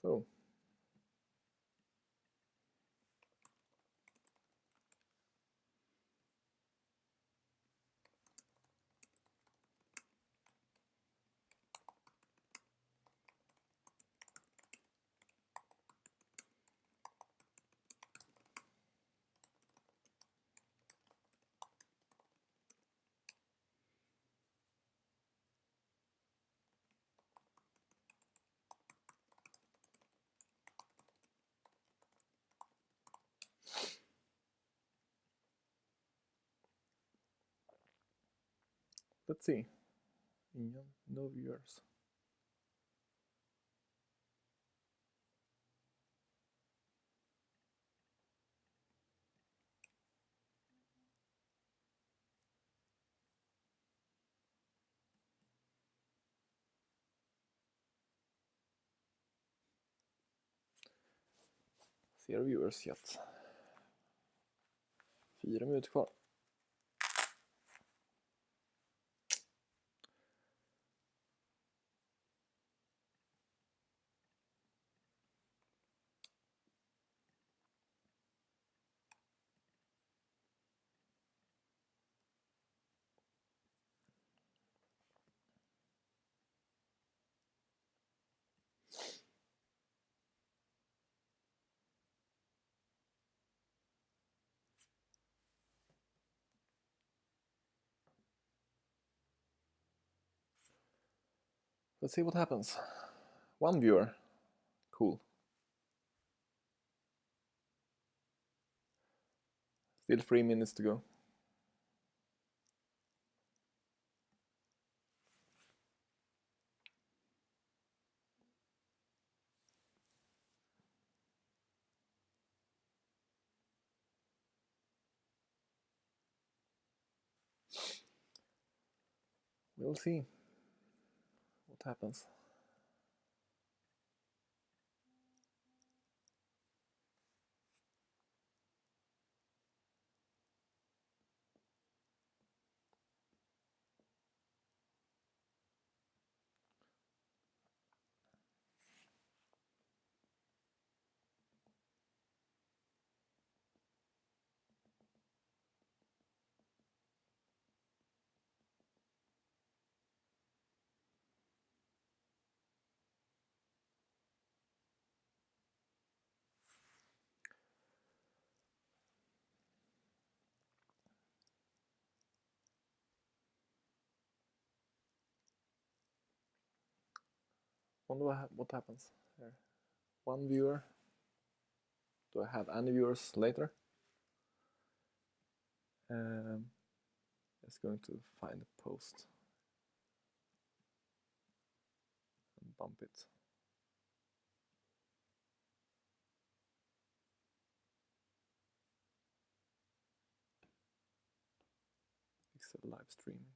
So let's see. No viewers. Zero viewers yet. 4 minuter kvar. Let's see what happens. 1 viewer. Cool. Still 3 minutes to go. We'll see what happens. Wonder what happens here. 1 viewer. Do I have any viewers later? Just going to find a post and bump it. Pixel live streaming.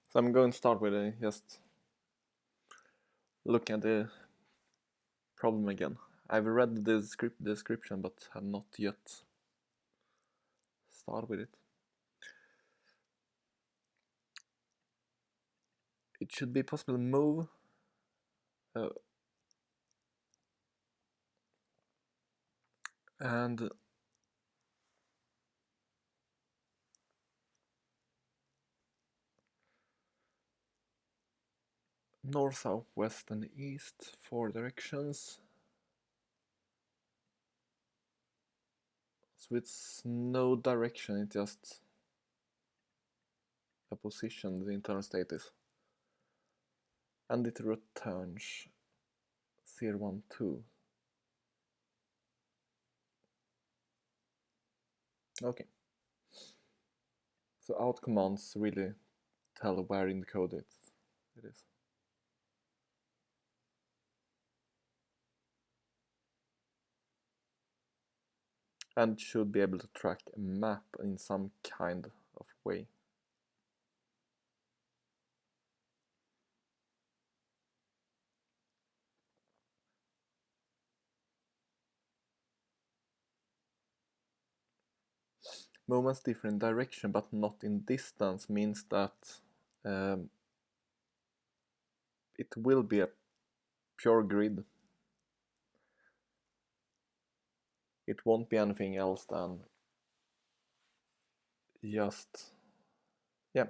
So I'm going to start with just looking at the problem again. I've read the description but have not yet started with it. It should be possible to move and north, south, west and east, 4 directions. So it's no direction, it just position the internal state is. And it returns 0, 1, 2. Okay. So out commands really tell where in the code it is. And should be able to track a map in some kind of way. Movements differ in direction but not in distance means that it will be a pure grid. It won't be anything else than just, yeah,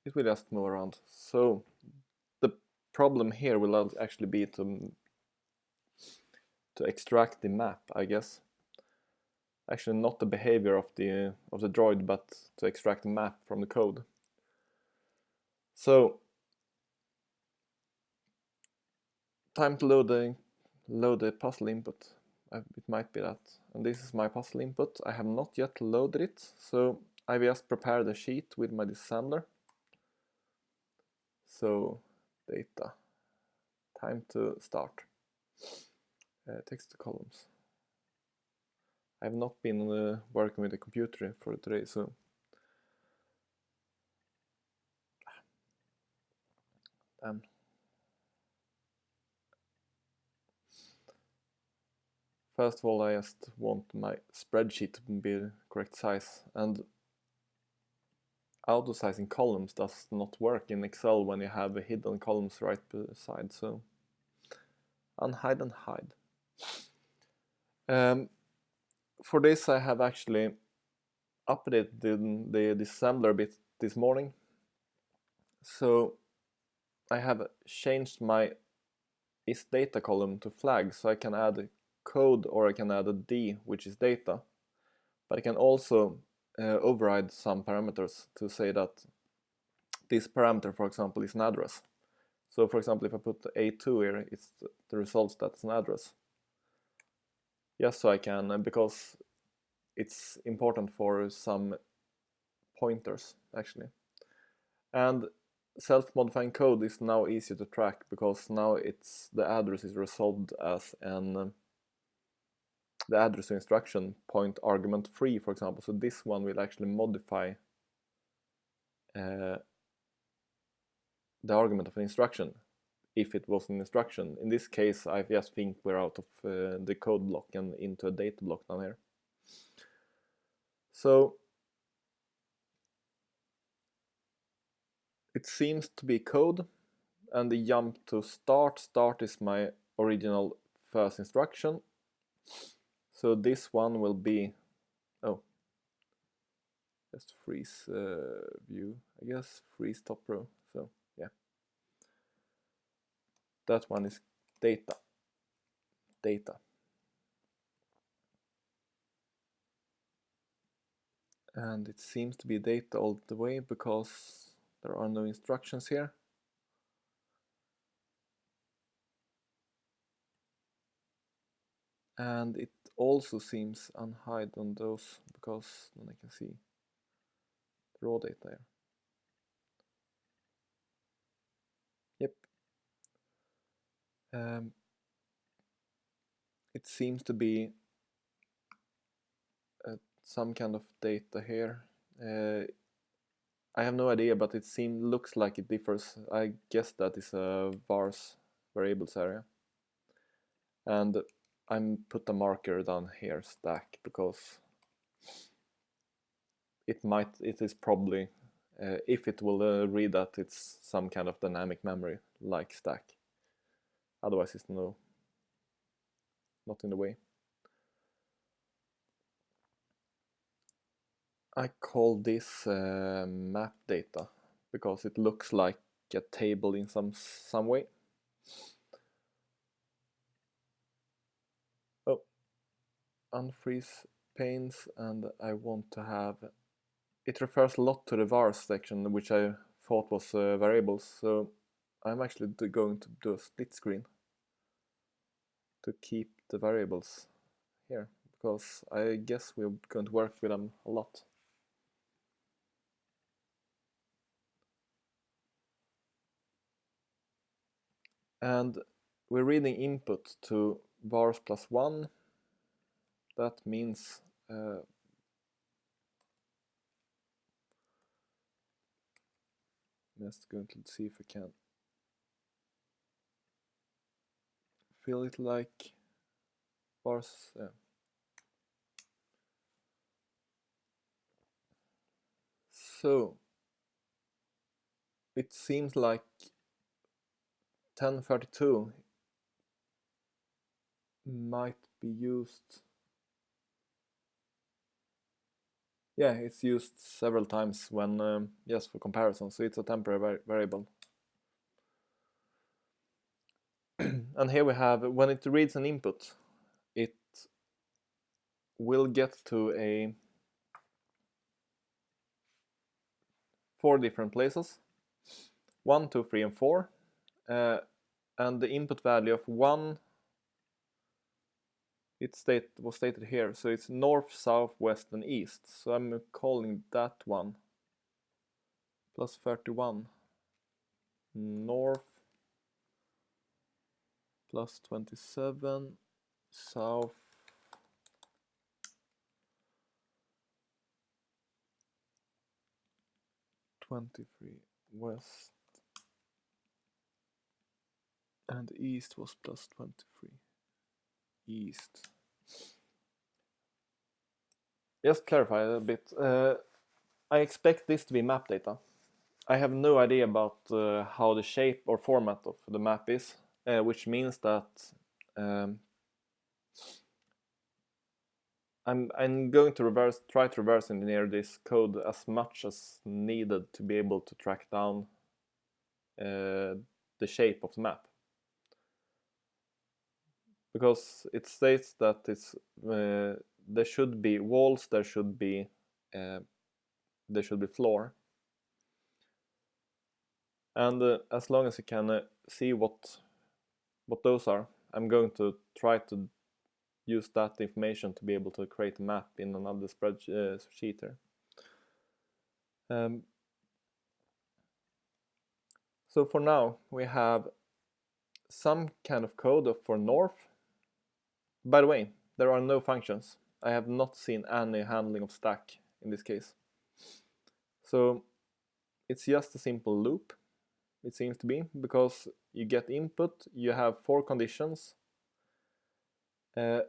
it will just move around. So the problem here will actually be to extract the map, I guess. Actually not the behavior of the droid, but to extract the map from the code. So time to load the puzzle input. It might be that. And this is my puzzle input. I have not yet loaded it, so I just prepare the sheet with my disassembler. So data, time to start. Text to columns. I have not been working with the computer for today, so first of all, I just want my spreadsheet to be the correct size, and auto-sizing columns does not work in Excel when you have hidden columns right beside, so unhide and hide. For this I have actually updated the disassembler a bit this morning. So I have changed my isData column to flag, so I can add a code or I can add a D, which is data. But I can also override some parameters to say that this parameter, for example, is an address. So for example, if I put A2 here, it's the results that's an address. Yes, so I can, because it's important for some pointers actually. And self-modifying code is now easier to track because now the address is resolved as the address to instruction point argument free, for example. So this one will actually modify the argument of an instruction if it was an instruction. In this case, I just think we're out of the code block and into a data block down here. So it seems to be code, and the jump to start is my original first instruction. So this one will be, just freeze view, I guess, freeze top row. So yeah, that one is data. And it seems to be data all the way because there are no instructions here. And it also seems unhide on those because then I can see the raw data here. Yep. It seems to be some kind of data here. I have no idea, but it looks like it differs. I guess that is a vars variables area. And I'm put a marker down here, stack, because it is probably, if it will read that, it's some kind of dynamic memory like stack. Otherwise it's not in the way. I call this map data because it looks like a table in some way. Oh, unfreeze panes, and I want to have it refers a lot to the vars section, which I thought was variables. So I'm actually going to do a split screen to keep the variables here, because I guess we're going to work with them a lot. And we're reading input to vars +1. That means I'm just going to see if I can feel it like vars. So it seems like 1032 might be used. Yeah, it's used several times when, yes, for comparison, so it's a temporary variable. And here we have, when it reads an input, it will get to 4 different places, 1, 2, 3, and 4, and the input value of 1, was stated here, so it's north, south, west, and east. So I'm calling that one +31, north, +27, south, +23, west, and east was +23, east. Just clarify a bit. I expect this to be map data. I have no idea about how the shape or format of the map is, which means that I'm going to try to reverse engineer this code as much as needed to be able to track down the shape of the map, because it states that it's there should be walls, there should be floor, and as long as you can see what those are, I'm going to try to use that information to be able to create a map in another spreadsheet here. So for now we have some kind of code for north. By the way, there are no functions. I have not seen any handling of stack in this case. So it's just a simple loop, it seems to be, because you get input, you have 4 conditions.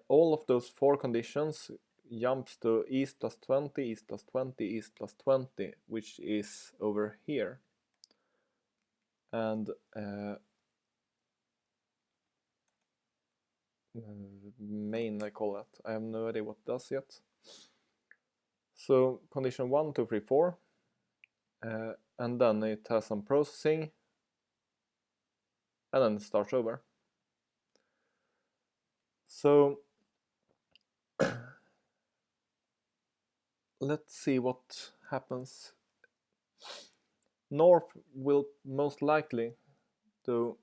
All of those 4 conditions jumps to east +20, east +20, east +20, which is over here. And main, I call that. I have no idea what it does yet. So condition 1, 2, 3, 4, and then it has some processing, and then it starts over. So let's see what happens. North will most likely do,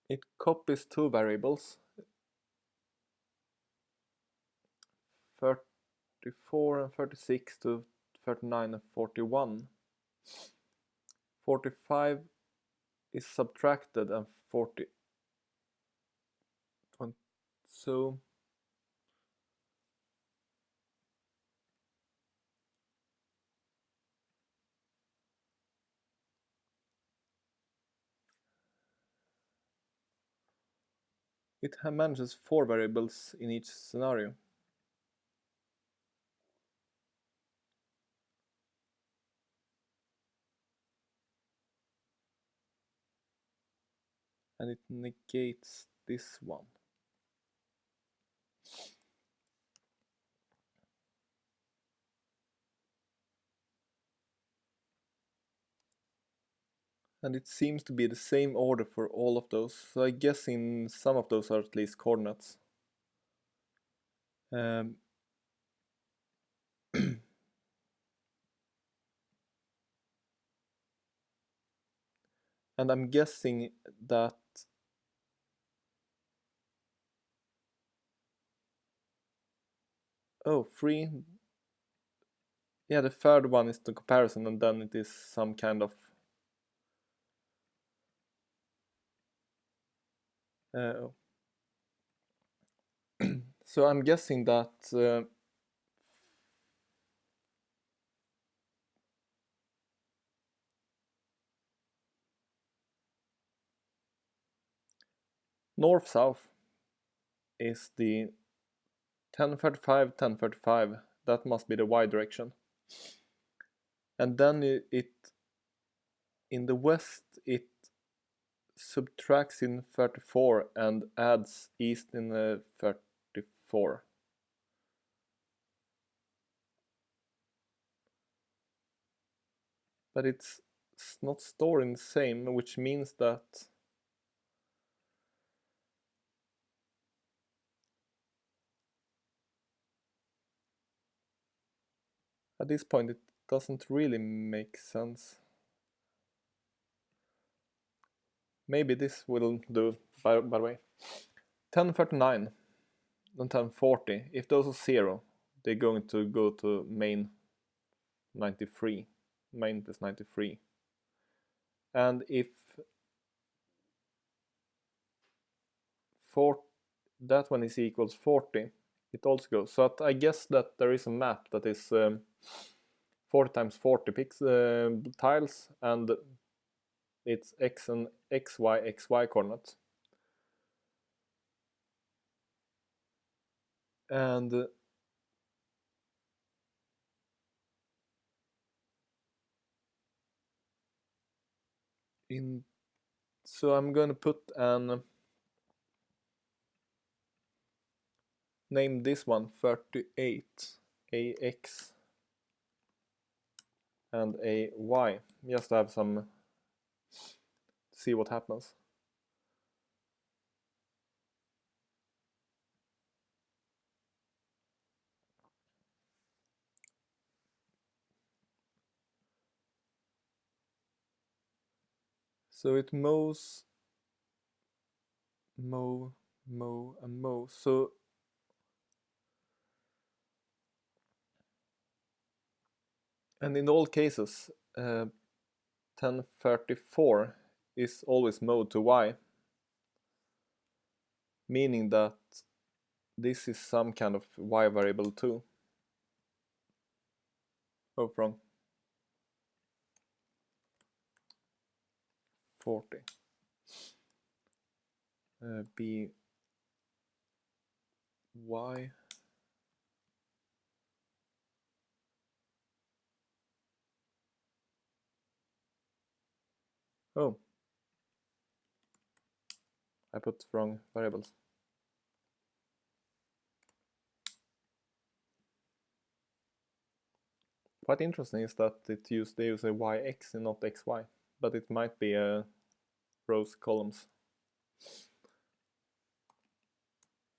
it copies 2 variables, 34 and 36 to 39 and 41. 45 is subtracted and 40. So it manages 4 variables in each scenario. And it negates this one. And it seems to be the same order for all of those. So I guess in some of those are at least coordinates. And I'm guessing that free. Yeah, the third one is the comparison, and then it is some kind of so I'm guessing that north-south is the 1035, 1035. That must be the y direction. And then it in the west it subtracts in 34 and adds east in 34. But it's not stored in the same, which means that at this point it doesn't really make sense. Maybe this will do, by the way. 1039 and 1040, if those are 0, they're going to go to main 93, main plus 93. And if that one is equals 40, it also goes. So I guess that there is a map that is 40 times 40 tiles, and it's x and xy coordinates. And so I'm going to put an name this one 38 ax and a y, just to have some, see what happens. So it mows, mow, and mow. So and in all cases 1034 is always mowed to y, meaning that this is some kind of y variable too. Oh, wrong. 40 b y. Oh, I put wrong variables. Quite interesting is that they use a yx and not xy, but it might be rows columns,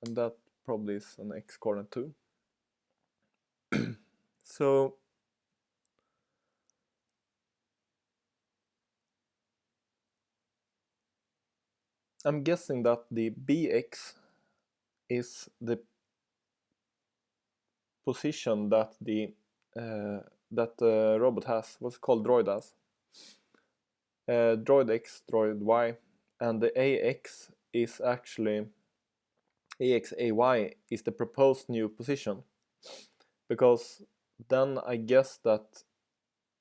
and that probably is an x coordinate too. So I'm guessing that the bx is the position that the robot has, what's called droid has. Droid x, droid y, and the ax is actually AY is the proposed new position, because then I guess that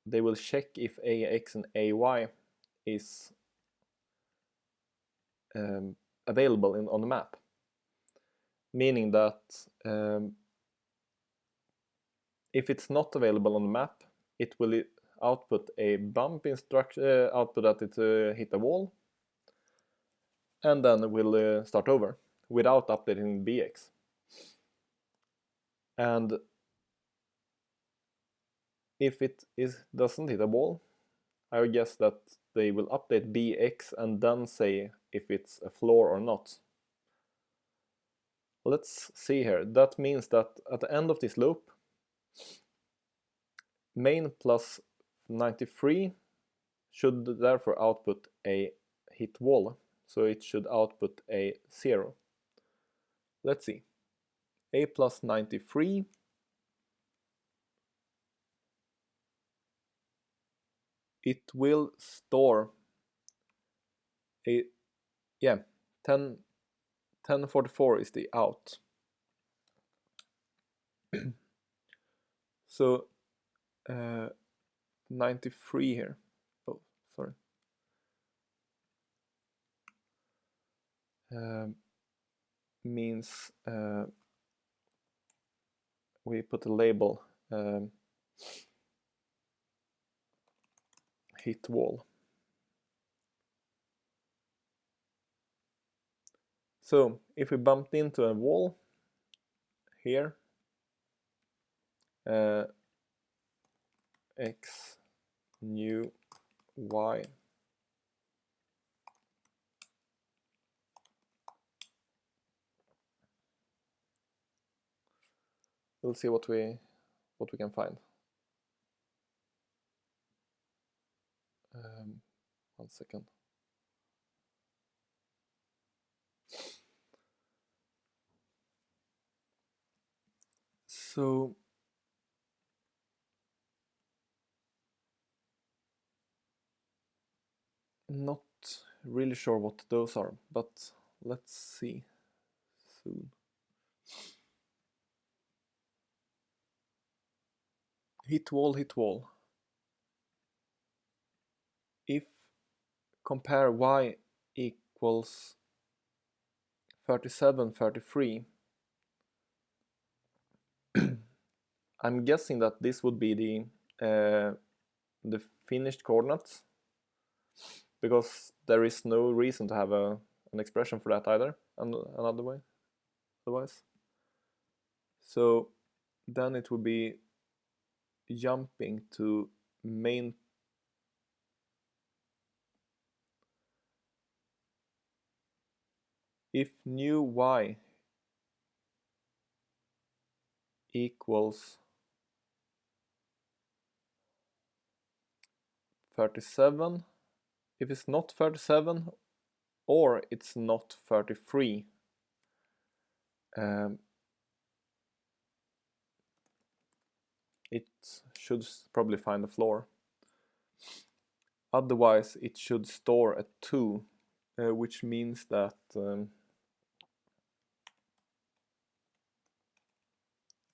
they will check if AX and AY is available on the map, meaning that if it's not available on the map, it will output a bump instruction, output that it hit a wall, and then it will start over without updating BX. And if it doesn't hit a wall, I would guess that they will update BX and then say if it's a floor or not. Let's see here. That means that at the end of this loop, main plus 93 should therefore output a hit wall, so it should output a 0. Let's see. A plus 93 it will store a 1044 is the out. So 93 here. Oh, sorry. Means we put a label hit wall. So if we bumped into a wall here, x new y we'll see what we can find. 1 second. So not really sure what those are, but let's see soon. Hit wall, hit wall. If compare y equals 37, 33, I'm guessing that this would be the finished coordinates, because there is no reason to have an expression for that either, and another way, otherwise. So then it would be jumping to main if new y equals 37, if it's not 37 or it's not 33, it should probably find the floor. Otherwise it should store a 2, which means that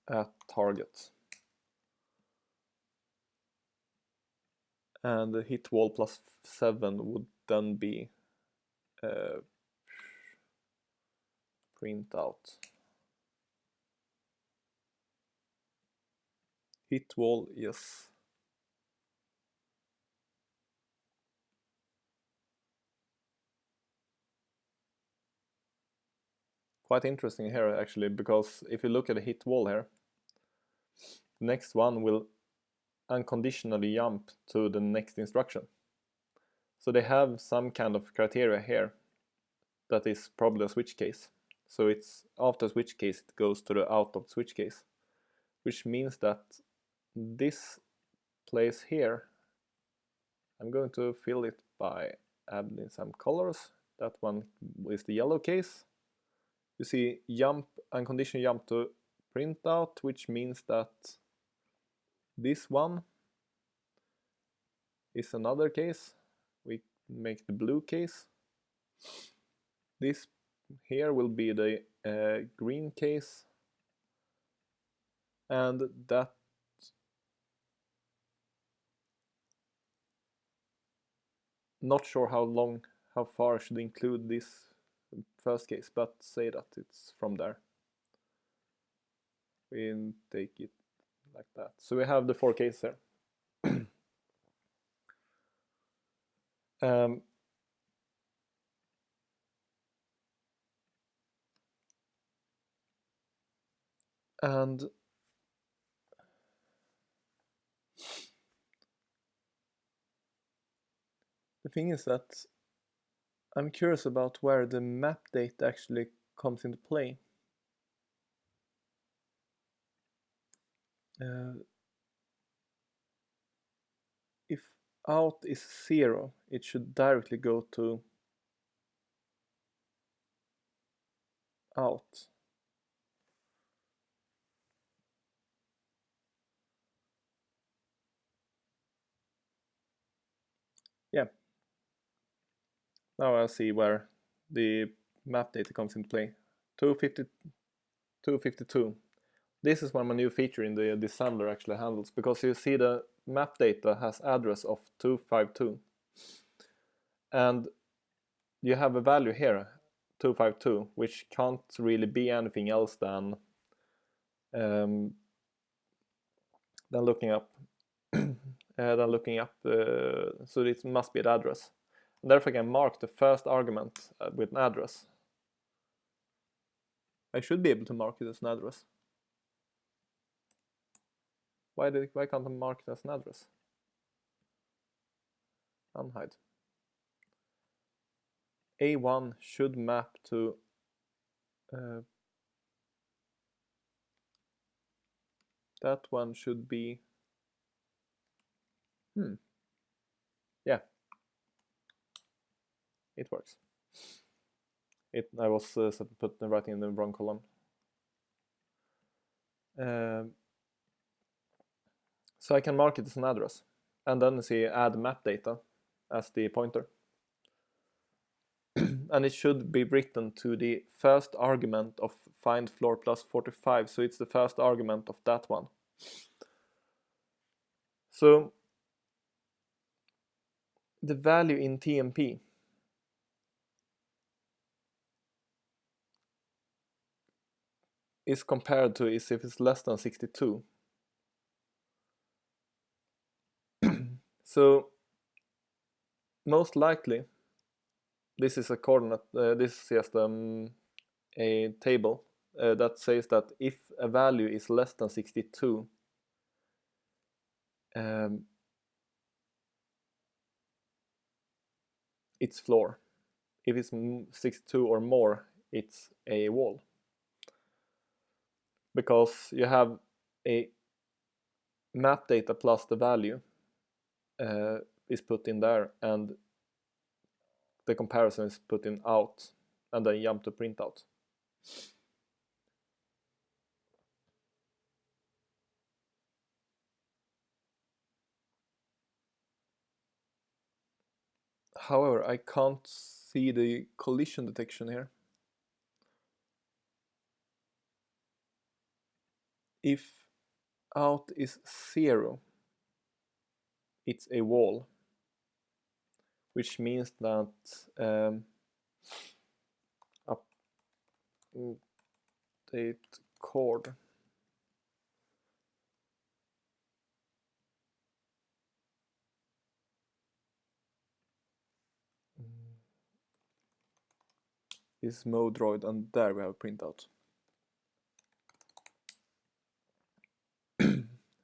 at target. And the hit wall plus 7 would then be print out. Hit wall, yes. Quite interesting here actually, because if you look at the hit wall here, the next one will unconditionally jump to the next instruction. So they have some kind of criteria here that is probably a switch case. So it's after switch case it goes to the out of switch case, which means that this place here, I'm going to fill it by adding some colors. That one is the yellow case. You see jump, unconditional jump to printout, which means that this one is another case. We make the blue case. This here will be the green case, and that not sure how far I should include this first case, but say that it's from there. We take it like that. So we have the 4 cases here. And the thing is that I'm curious about where the map date actually comes into play. out is 0, it should directly go to out. Yeah. Now I see where the map data comes into play. 252. This is one my new feature in the assembler actually handles, because you see the map data has address of 252. And you have a value here, 252, which can't really be anything else than looking up. So it must be the address. And therefore I can mark the first argument with an address. I should be able to mark it as an address. Why can't I mark it as an address? Unhide. A1 should map to that one should be yeah, it works. I was putting writing in the wrong column. So I can mark it as an address, and then see add map data as the pointer. And it should be written to the first argument of find floor plus 45, so it's the first argument of that one. So the value in TMP is compared to is if it's less than 62. So most likely this is a coordinate, this is just a table that says that if a value is less than 62, it's floor. If it's 62 or more, it's a wall. Because you have a map data plus the value is put in there, and the comparison is put in out, and then jump to print out. However, I can't see the collision detection here. If out is 0, it's a wall, which means that update chord is modroid, and there we have printout.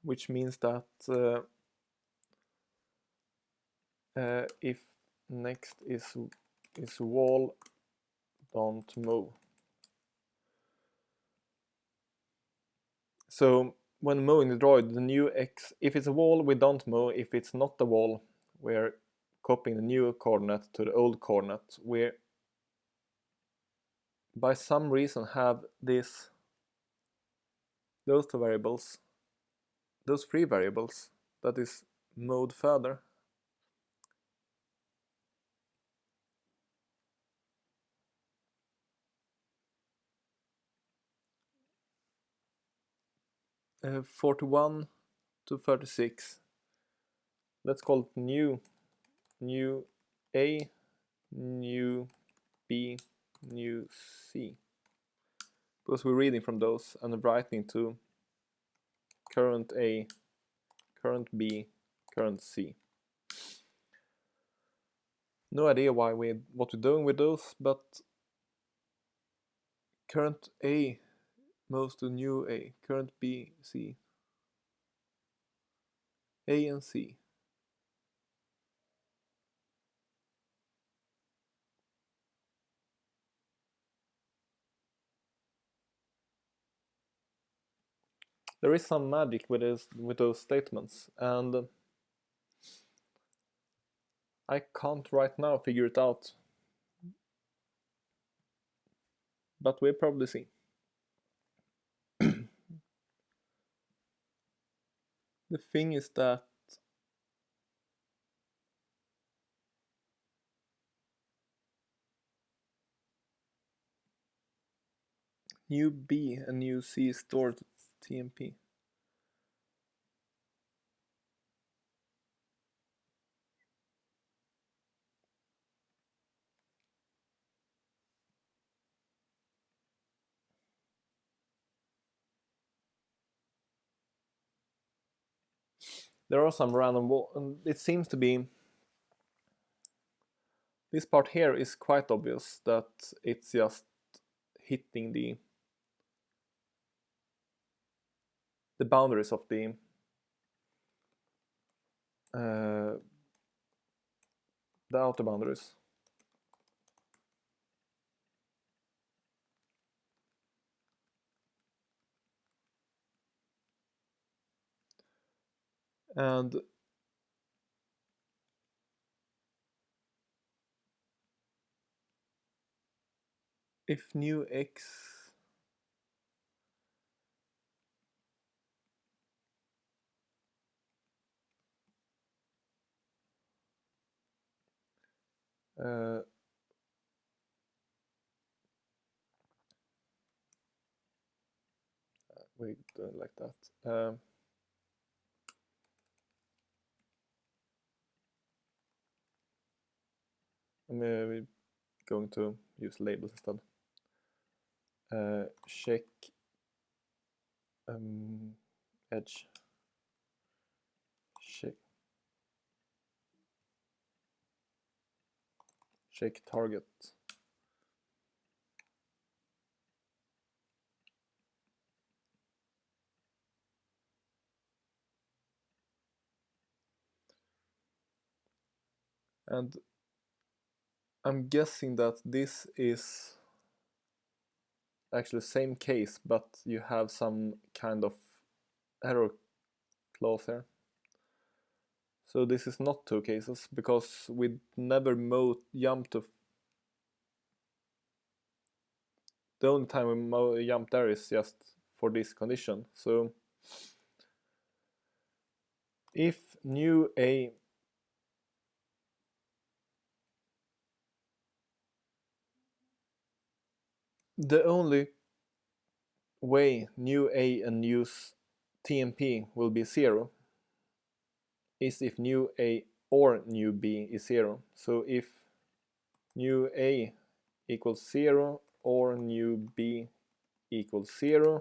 Which means that if next is wall, don't move. So when moving the droid, the new x, if it's a wall, we don't move. If it's not a wall, we're copying the new coordinate to the old coordinate. We by some reason have those two variables, those three variables, that is moved further. Uh, 41 to 36. Let's call it new A, new B, new C. Because we're reading from those and writing to current A, current B, current C. No idea what we're doing with those, but current A moves to new A, current B, C, A and C. There is some magic with those statements, and I can't right now figure it out, but we'll probably see. The thing is that new B and new C stored TMP. There are some random, and it seems to be, this part here is quite obvious that it's just hitting the boundaries of the outer boundaries. And if new x we do it like that. I'm going to use labels instead. Check edge. Check target. And I'm guessing that this is actually the same case, but you have some kind of error clause here. So this is not two cases, because we never jump to. The only time we jump there is just for this condition. So if new A the only way new A and new TMP will be 0 is if new A or new B is 0. So if new A equals 0 or new B equals 0,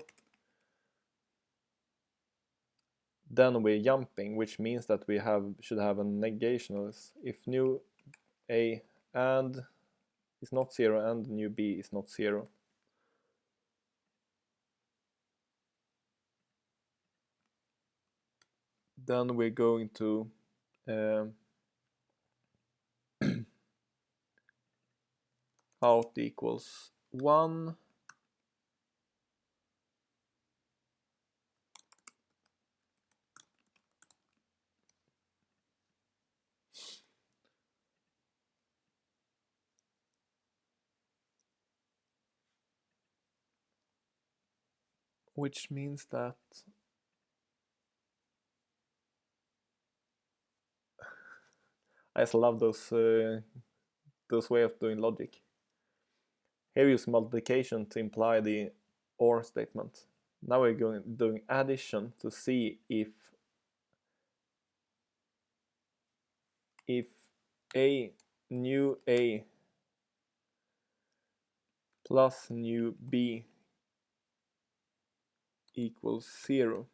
then we're jumping, which means that we should have a negation of this. If new A and is not 0 and new B is not 0, then we're going to out equals 1, which means that I just love those way of doing logic. Here we use multiplication to imply the OR statement. Now we're doing addition to see if new A plus new B equals 0.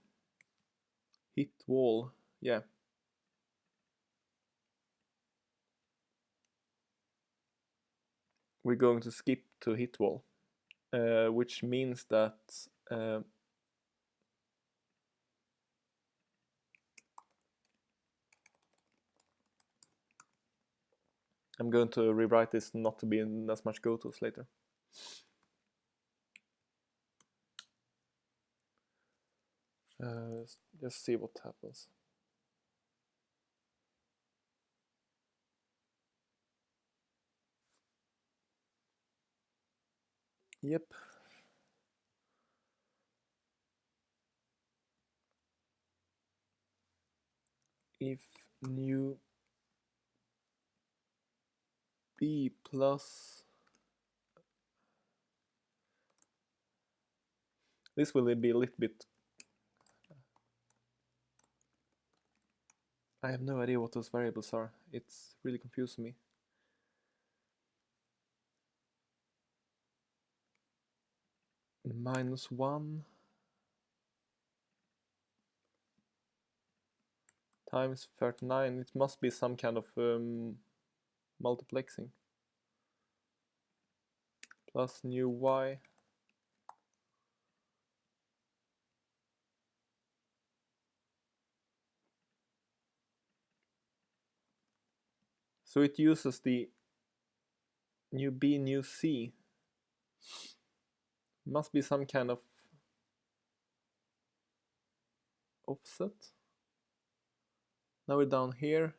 Hit wall, yeah. We're going to skip to hit wall, which means that I'm going to rewrite this not to be in as much gotos later. Just see what happens. Yep. If new b plus, this will be a little bit, I have no idea what those variables are. It's really confusing me. -1 times 39. It must be some kind of multiplexing. Plus new y. So it uses the new b, new c. Must be some kind of offset. Now we're down here.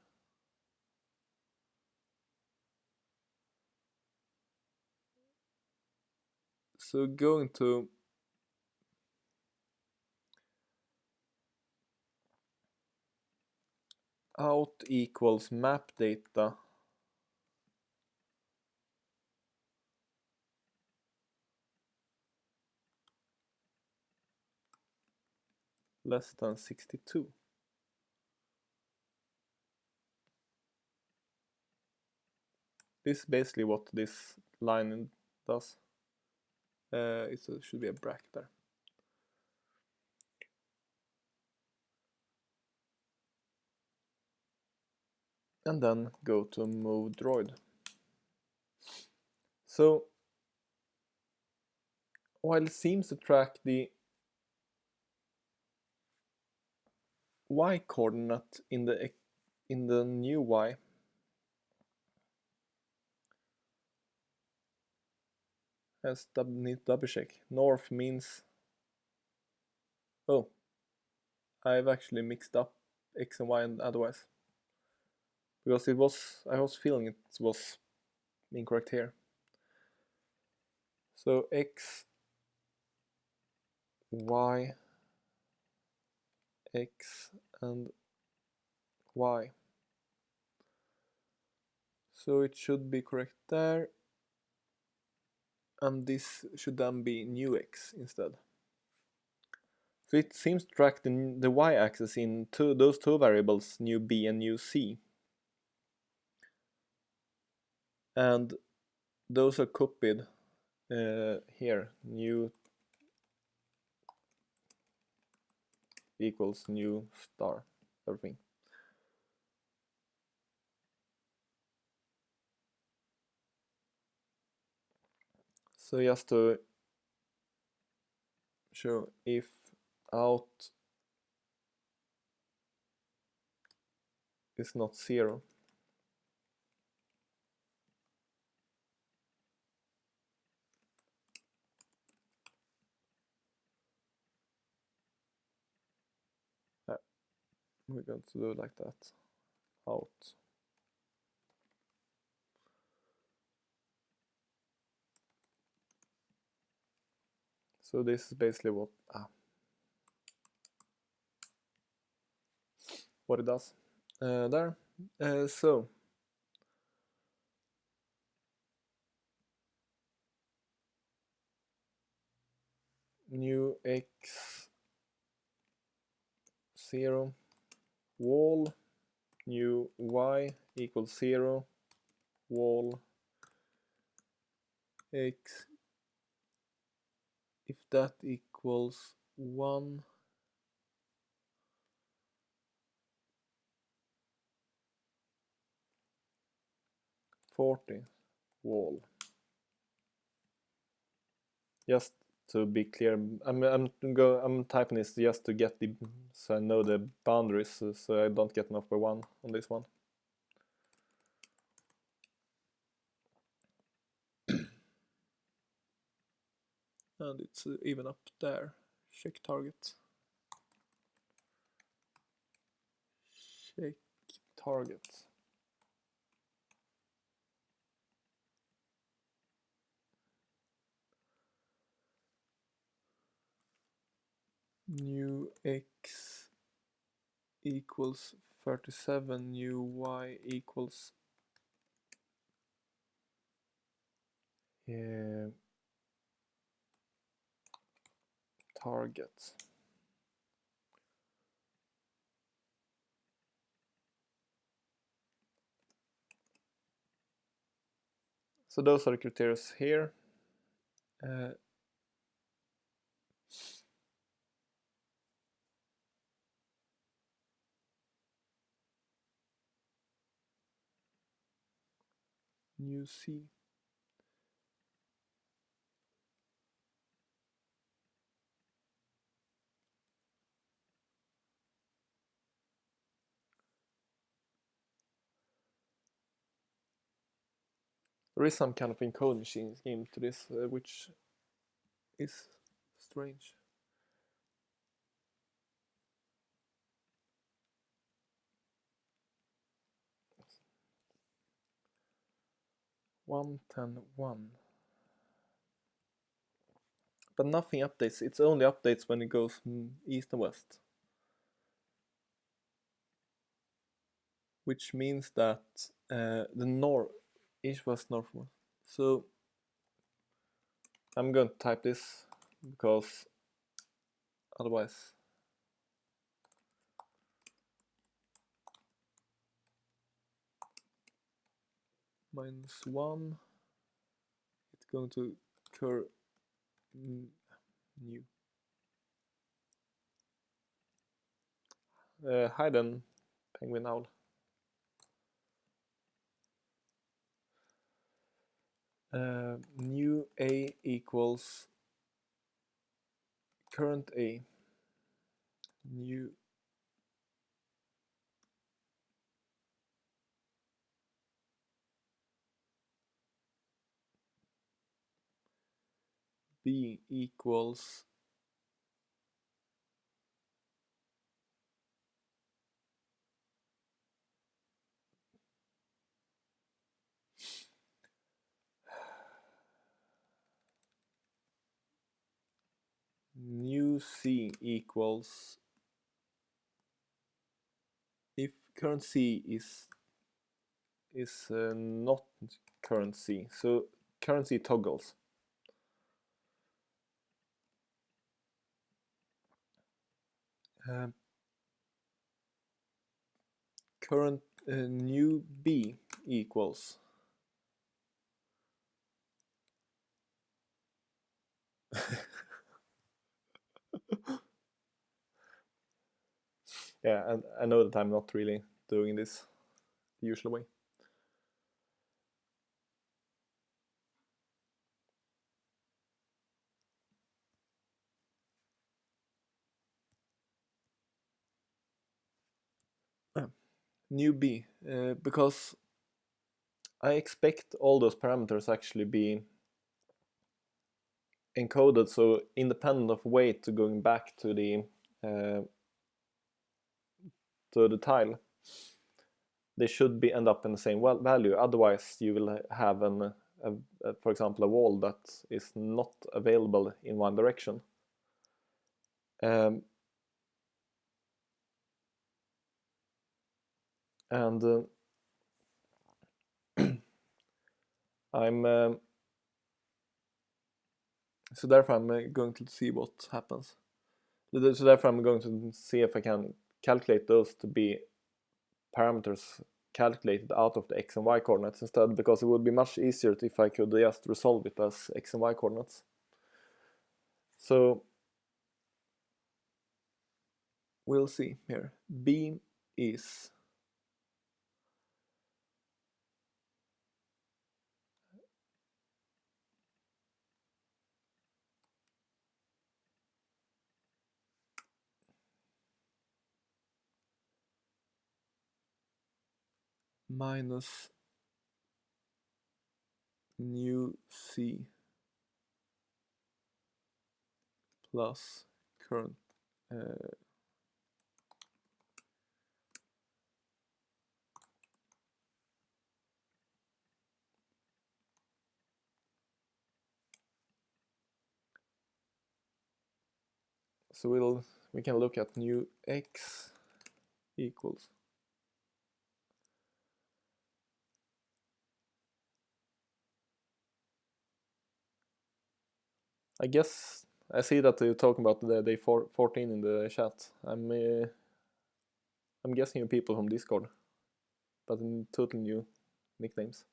So going to out equals map data less than 62. This is basically what this line does. It should be a bracket there. And then go to move droid. So while it seems to track the y coordinate in the new y, need to double check. North means, oh, I've actually mixed up x and y and otherwise, because I was feeling it was incorrect here. So x, y, x and y. So it should be correct there, and this should then be new x instead. So it seems to track the y-axis in those two variables, new b and new c. And those are copied here, new equals new star, everything. So just to show, if out is not 0, we're going to do it like that, out. So this is basically what it does there. So new x 0 wall, new y equals 0 wall x, if that equals 1, wall. Just to be clear, I'm typing this just to get so I know the boundaries, so I don't get off by 1 on this one. And it's even up there. Check target. Check target. new x equals 37, new y equals target. So those are the criteria here. New C. There is some kind of encoding scheme to this, which is strange. One 10.1. But nothing updates. It's only updates when it goes east and west. Which means that the east, west, north. So I'm going to type this because otherwise -1, it's going to occur new. Hi then, penguin owl. New A equals current A. New B equals new C equals, if current C is not current C, so current C toggles. Current new B equals yeah, and I know that I'm not really doing this the usual way. New B, because I expect all those parameters actually be encoded, so independent of weight to going back to the tile, they should be end up in the same value. Otherwise, you will have for example, a wall that is not available in one direction. And I'm so therefore I'm going to see what happens. So therefore I'm going to see if I can calculate those to be parameters calculated out of the x and y coordinates instead, because it would be much easier if I could just resolve it as x and y coordinates. So we'll see here. B is minus new C plus current so we'll we can look at new x equals. I guess I see that you're talking about the day 14 in the chat. I'm guessing you people from Discord, but in totally new nicknames.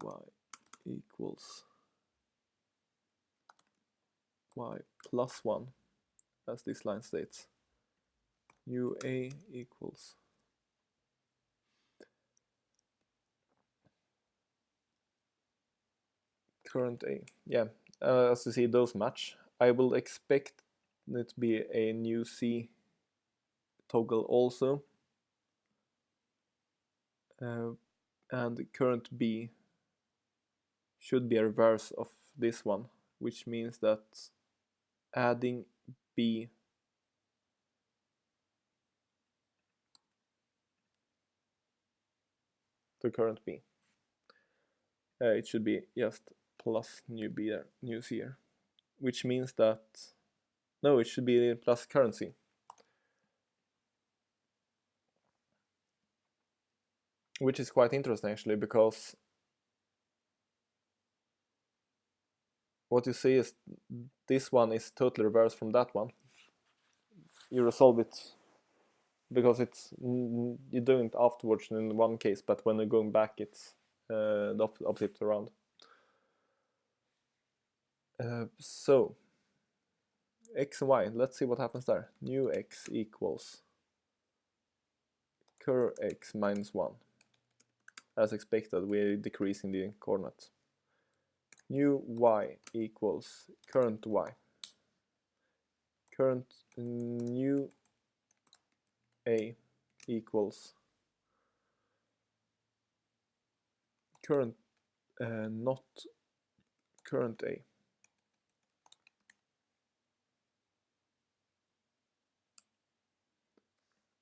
Y equals y plus 1, as this line states. New a equals current a. Yeah, as you see, those match. I will expect it to be a new c toggle also. And current b should be a reverse of this one, which means that adding b to current b, it should be just plus new b there, new c here, which means that no, it should be plus current c. Which is quite interesting actually, because what you see is this one is totally reversed from that one. You resolve it because it's you're doing it afterwards in one case, but when you're going back, it's the opposite around. So x and y, let's see what happens there. New x equals cur x minus 1. As expected, we're decreasing the coordinates. New y equals current y. Current new a equals current not current a.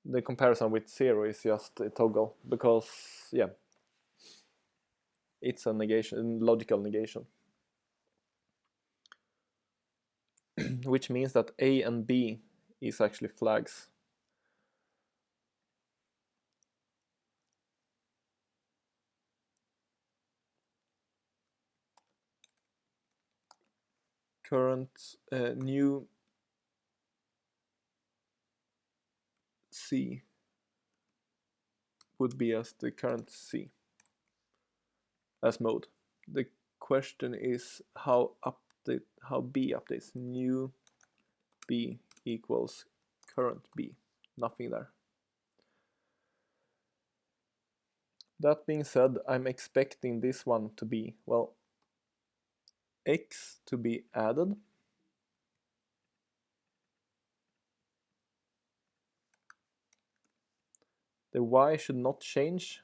The comparison with 0 is just a toggle, because yeah, it's a negation, logical negation. Which means that a and b is actually flags. Current new c would be as the current c as mode. The question is how b updates. New b equals current b. Nothing there. That being said, I'm expecting this one to be, well, x to be added. The y should not change.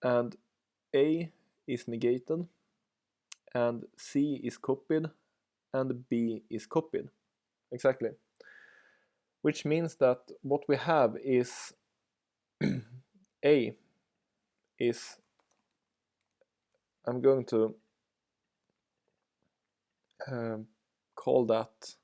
And a is negated, and c is copied, and b is copied. Exactly. Which means that what we have is a is, I'm going to call that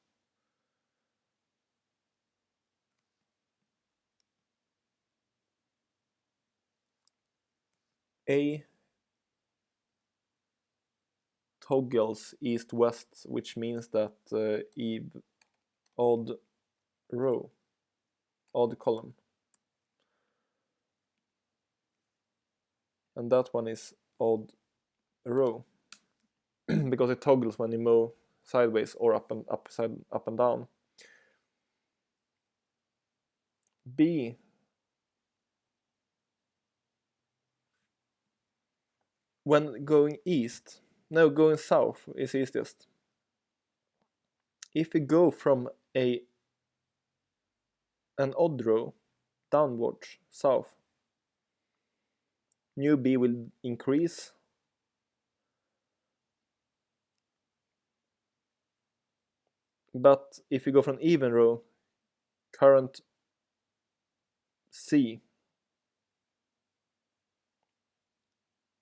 a toggles east-west, which means that odd row, odd column, and that one is odd row because it toggles when you move sideways or up and down. B when going east, no, going south is easiest. If we go from an odd row downwards south, new B will increase, but if you go from even row, current C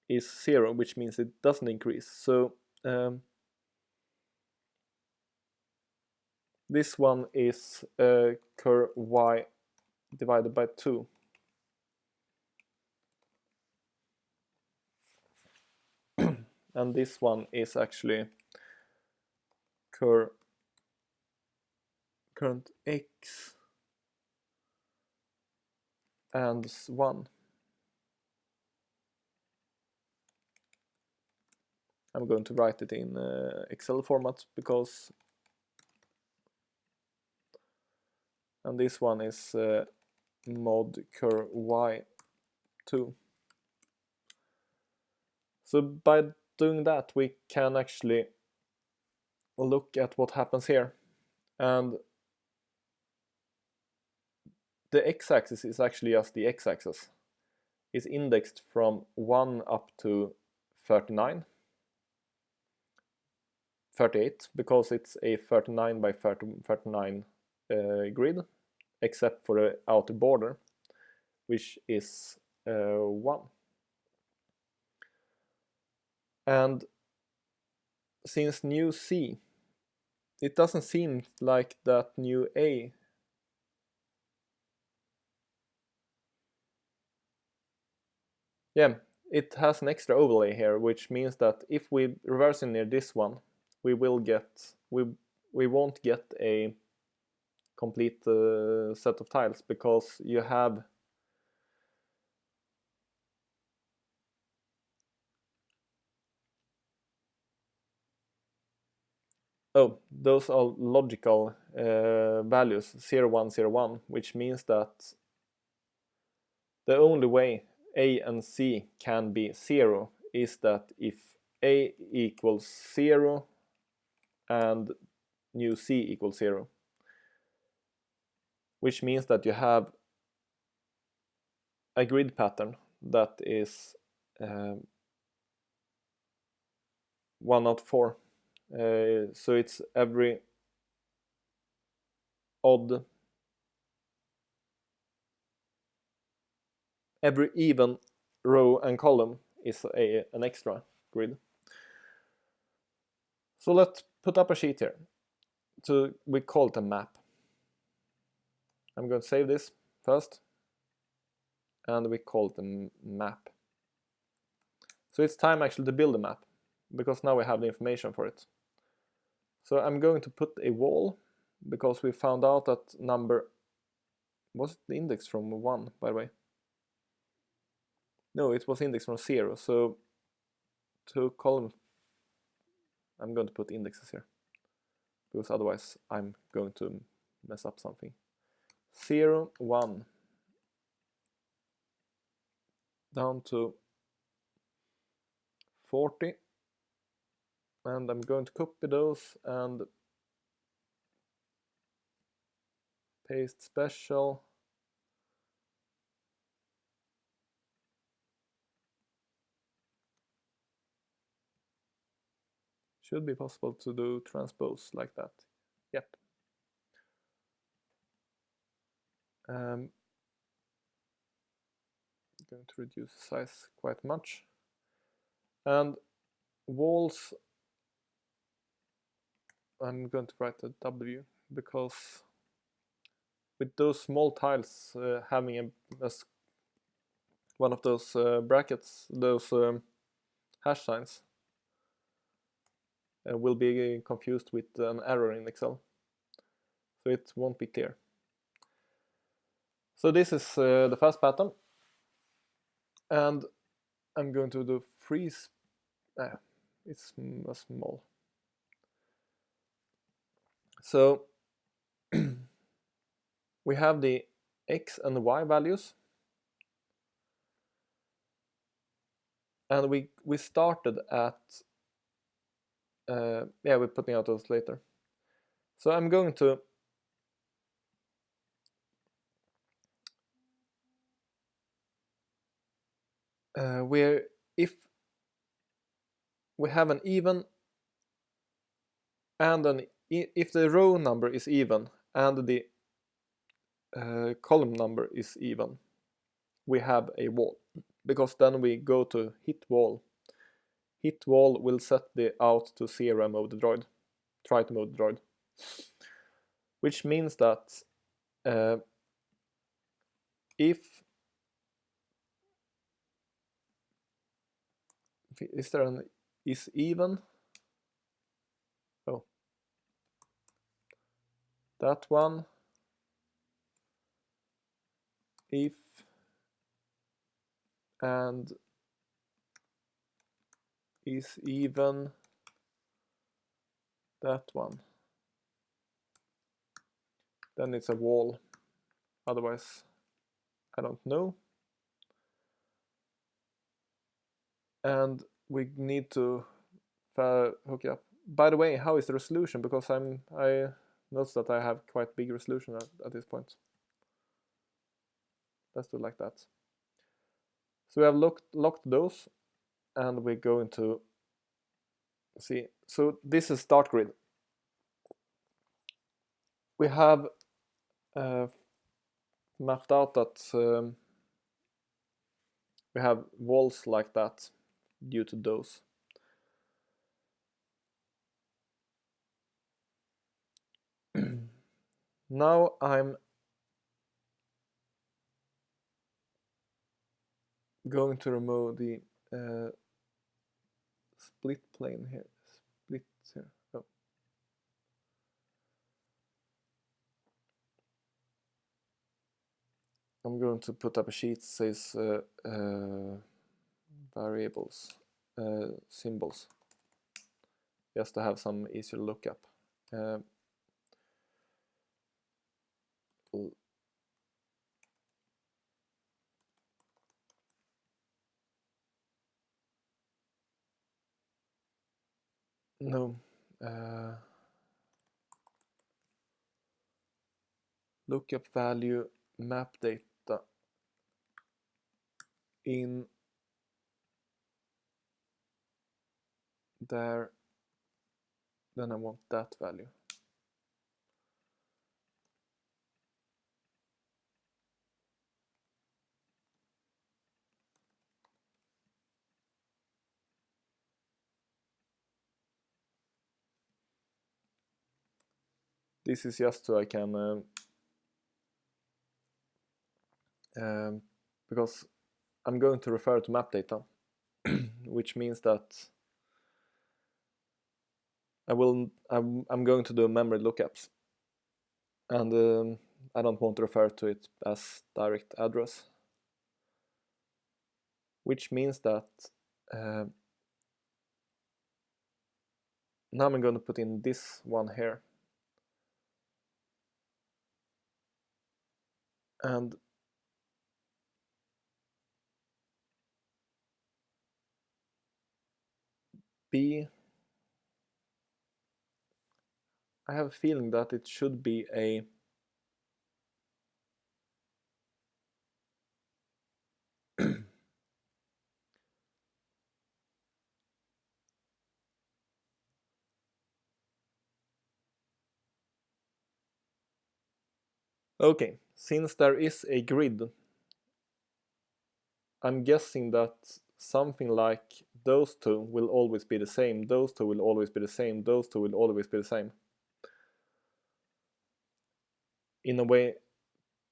is 0, which means it doesn't increase. So this one is cur y divided by 2. And this one is actually current x and 1. I'm going to write it in Excel format because, and this one is mod cur y2. So by doing that, we can actually look at what happens here. And the x-axis is actually just the x-axis. It's indexed from 1 up to 39. 38, because it's a 39 by 39 grid, except for the outer border, which is 1. And since new C, it doesn't seem like that new A it has an extra overlay here, which means that if we reverse engineer this one, we won't get a complete set of tiles, because you have those are logical values 0, 1, 0, 1, which means that the only way A and C can be 0 is that if A equals 0 and new C equals 0, which means that you have a grid pattern that is 1 out of 4. So it's every even row and column is an extra grid. So let's put up a sheet here. So we call it a map. I'm going to save this first, and we call it a map. So it's time actually to build a map, because now we have the information for it. So I'm going to put a wall, because we found out that number, was it the index from 1, by the way? No, it was index from 0. So to column, I'm going to put indexes here, because otherwise I'm going to mess up something. 0, 1, down to 40, and I'm going to copy those and paste special. Should be possible to do transpose like that. Yep. Going to reduce the size quite much. And walls, I'm going to write a W, because with those small tiles having one of those brackets, those hash signs, will be confused with an error in Excel. So it won't be clear. So this is the first pattern. And I'm going to do freeze. It's small. So we have the X and the Y values. And we started at, we're putting out those later. So I'm going to where if we have an even and if the row number is even and the column number is even, we have a wall, because then we go to hit wall. Hit wall will set the out to 0 and move the droid. Try to move the droid. Which means that if is there an is even? Oh, that one. If and is even, that one, then it's a wall, otherwise I don't know. And we need to hook it up. By the way, how is the resolution? Because I notice that I have quite big resolution at this point. Let's do it like that. So we have locked those, and we're going to see. So this is start grid. We have mapped out that we have walls like that due to those. Now I'm going to remove the split plane here. Split here. Oh. I'm going to put up a sheet that says variables, symbols, just to have some easier lookup. No. Lookup value map data in there, then I want that value. This is just so I can because I'm going to refer to map data, which means that I'm going to do memory lookups, and I don't want to refer to it as direct address, which means that now I'm going to put in this one here, and B, I have a feeling that it should be a okay, since there is a grid, I'm guessing that something like those two will always be the same, those two will always be the same, those two will always be the same, in a way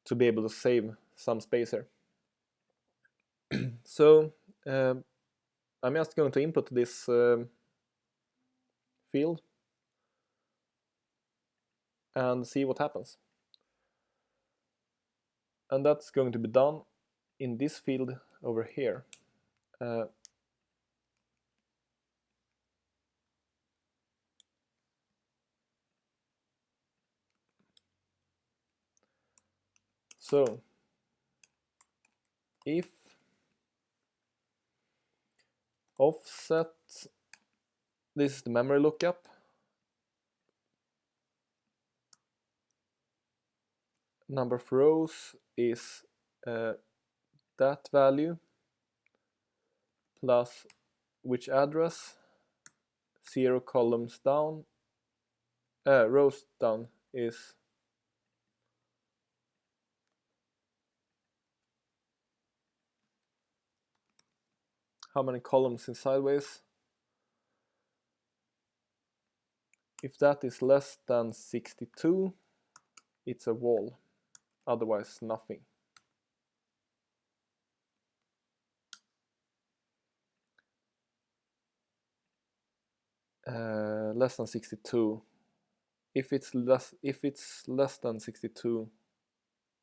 to be able to save some space here. So I'm just going to input this field and see what happens. And that's going to be done in this field over here. So if offset, this is the memory lookup, number of rows is that value plus which address, 0 columns down, rows down is how many columns in sideways. If that is less than 62, it's a wall, otherwise nothing. Less than 62. If it's less than 62,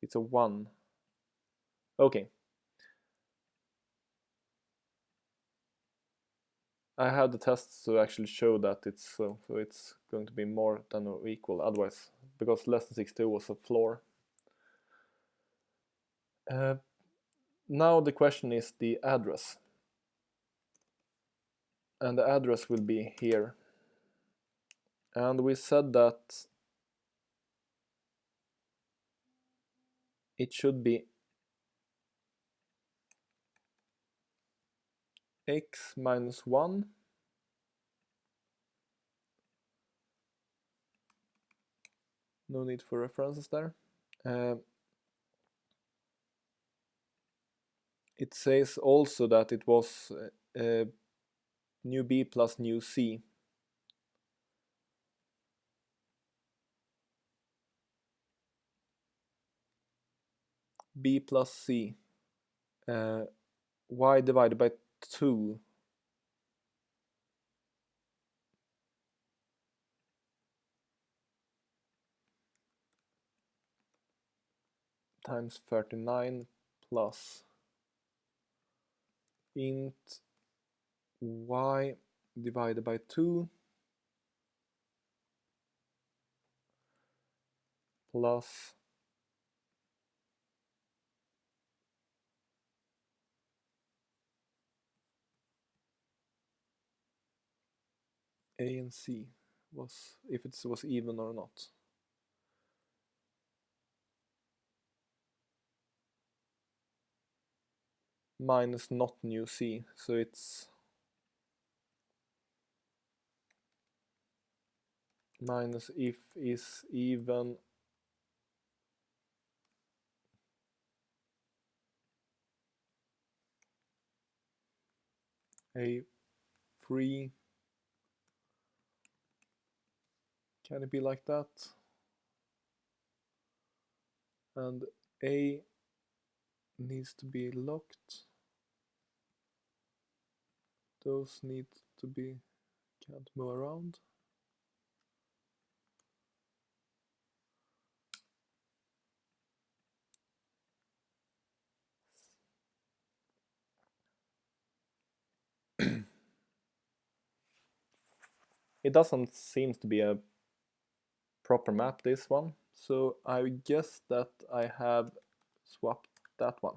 it's a 1. Okay. I have the tests to actually show that it's so it's going to be more than or equal otherwise, because less than 62 was a floor. Now the question is the address. And the address will be here. And we said that it should be x minus 1 no need for references there. It says also that it was new b plus new c. B plus c. Y divided by 2 times 39 plus int y divided by 2 plus a and c was if it was even or not. Minus not new c, so it's minus if is even a free. Can it be like that? And a needs to be locked. Those need to be, can't move around. It doesn't seem to be a proper map, this one, so I guess that I have swapped that one.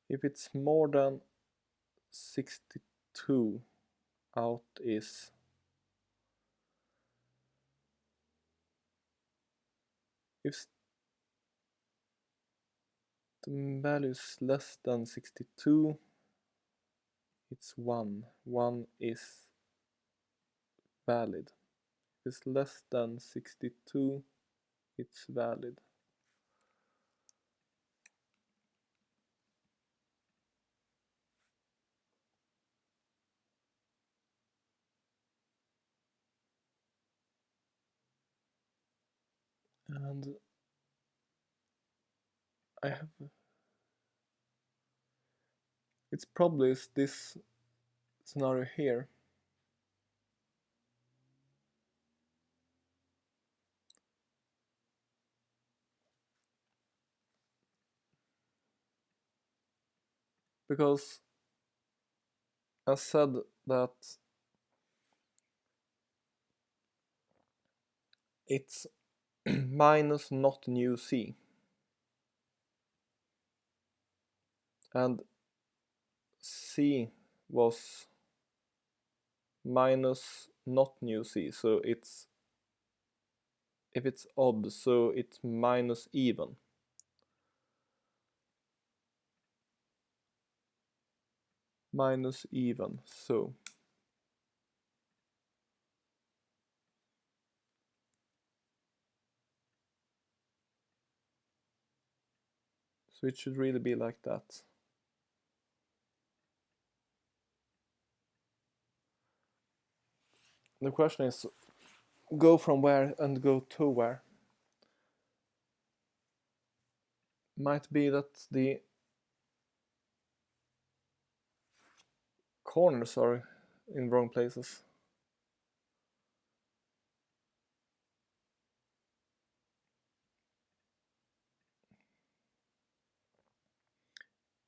If it's more than 62, out is if the value is less than 62, it's 1. 1 is valid. If it's less than 62, it's valid. And I have, it's probably this scenario here. Because I said that it's minus not new c, and c was minus not new c, so it's, if it's odd, so it's minus even. minus even. So it should really be like that. The question is, go from where and go to where? Might be that the corners are in wrong places.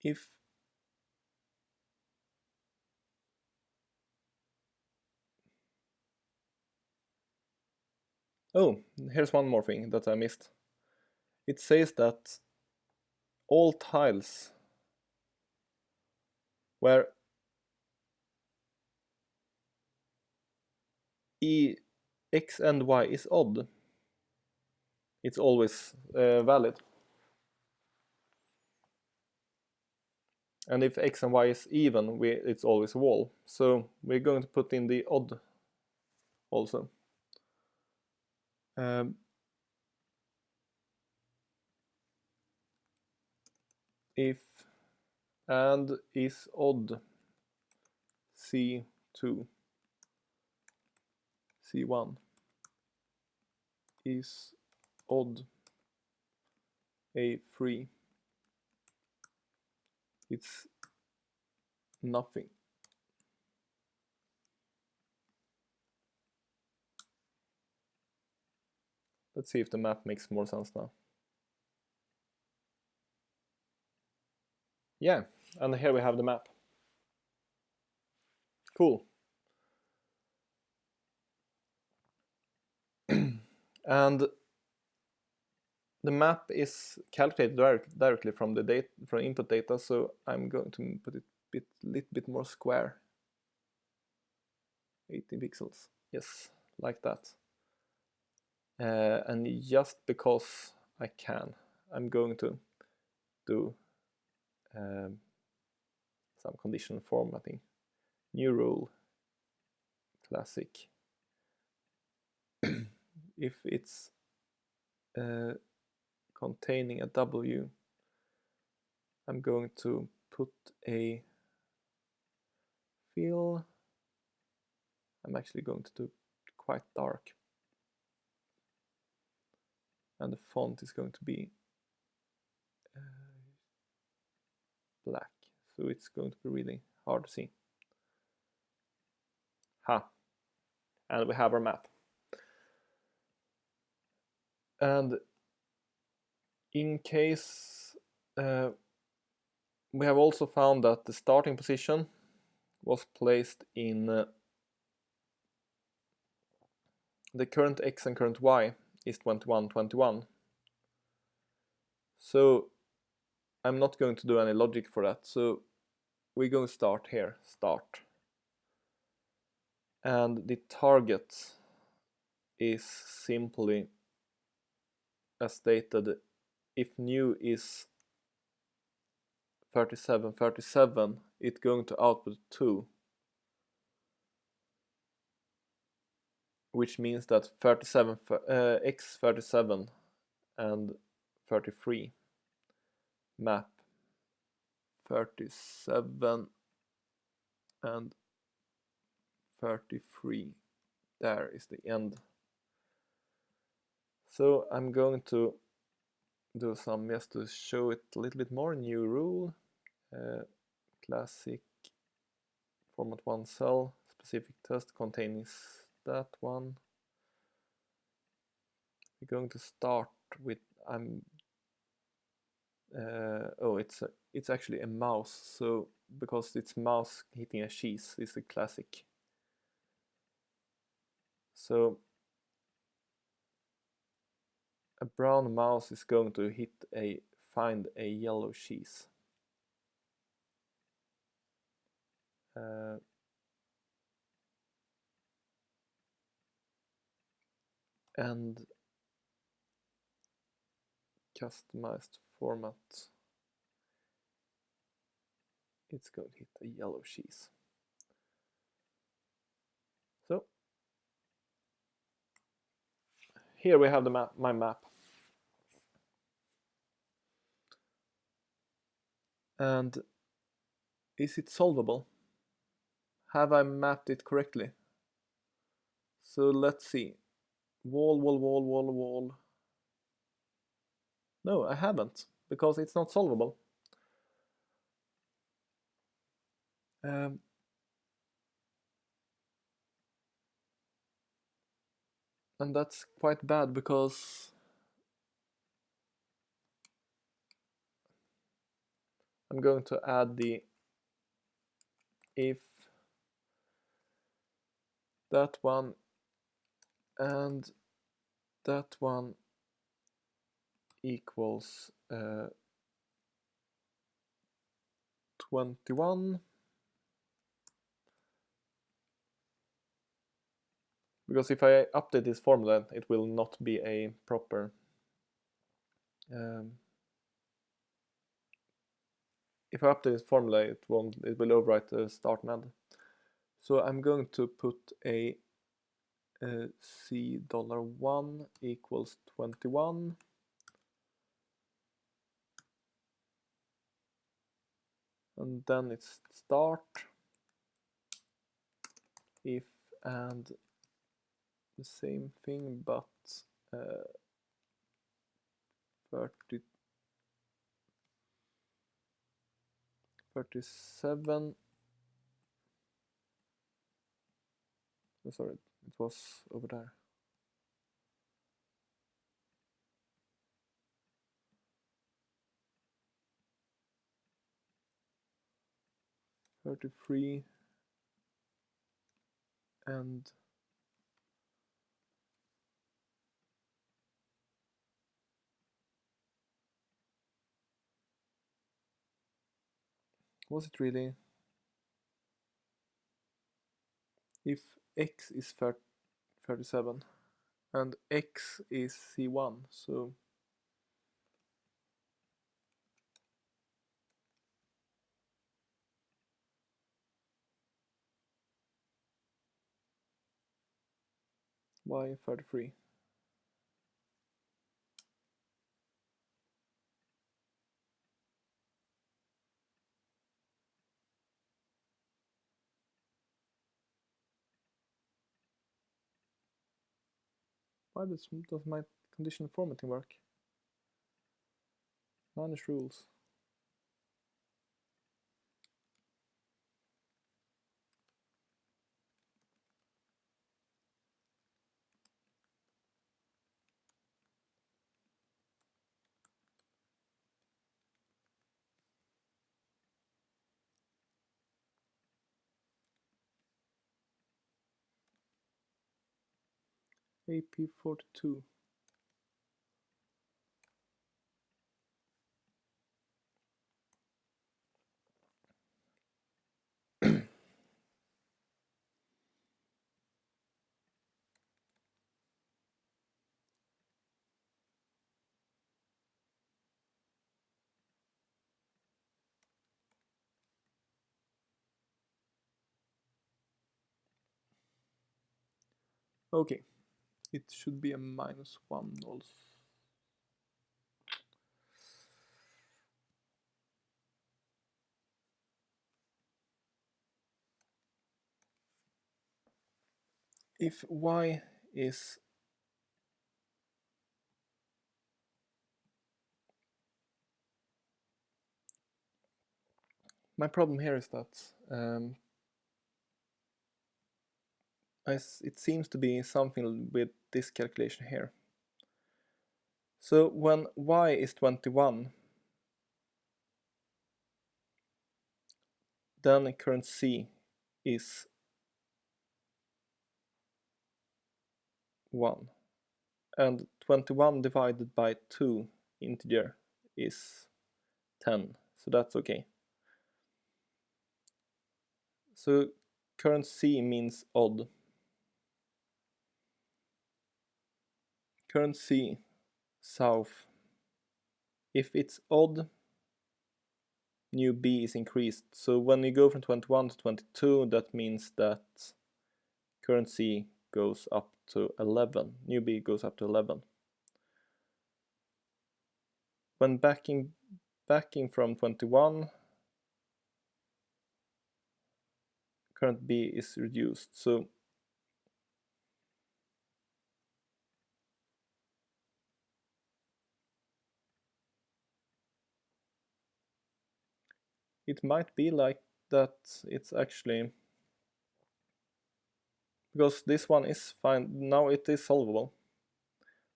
If oh, here's one more thing that I missed. It says that all tiles where x and y is odd, it's always valid. And if x and y is even, it's always a wall. So we're going to put in the odd also. If and is odd, C2, C1 is odd, A3, it's nothing. Let's see if the map makes more sense now. Yeah, and here we have the map. Cool. And the map is calculated directly from the input data, so I'm going to put it a little bit more square. 18 pixels, yes, like that. And just because I can, I'm going to do some conditional formatting. New rule, classic. If it's containing a W, I'm going to put a fill. I'm actually going to do quite dark. And the font is going to be black. So it's going to be really hard to see. Ha! And we have our map. And in case we have also found that the starting position was placed in the current x and current y is 21, 21. So I'm not going to do any logic for that. So we're going to start here, start. And the target is simply, as stated, if new is 37, 37, it's going to output 2. Which means that 37, x 37 and 33 map 37 and 33. There is the end. So I'm going to do some just to show it a little bit more. New rule, classic format one cell, specific test containing that one. We're going to start with it's actually a mouse, so because it's mouse hitting a cheese is a classic. So a brown mouse is going to find a yellow cheese. And customized format it's going to hit a yellow cheese. So here we have the map, my map. And is it solvable? Have I mapped it correctly? So let's see. Wall, wall, wall, wall, wall. No, I haven't, because it's not solvable. And that's quite bad, because I'm going to add the if that one and that one equals 21, because if I update this formula, it will not be a proper if I update this formula, it will overwrite the start and end. So I'm going to put a $1 equals 21. And then it's start, if, and the same thing, but 37. Oh, sorry, it was over there. 33 and was it really? If x is 37 and x is C1, so why 33? Why does my conditional formatting work? Manage rules. AP42. Okay, it should be a -1 also. If y is my problem here is that it seems to be something with this calculation here. So when y is 21, then current C is 1. And 21 divided by 2 integer is 10. So that's okay. So current C means odd. Current C, south. If it's odd, new B is increased. So when you go from 21 to 22, that means that current C goes up to 11. New B goes up to 11. When backing from 21, current B is reduced. So it might be like that. It's actually, because this one is fine now, it is solvable.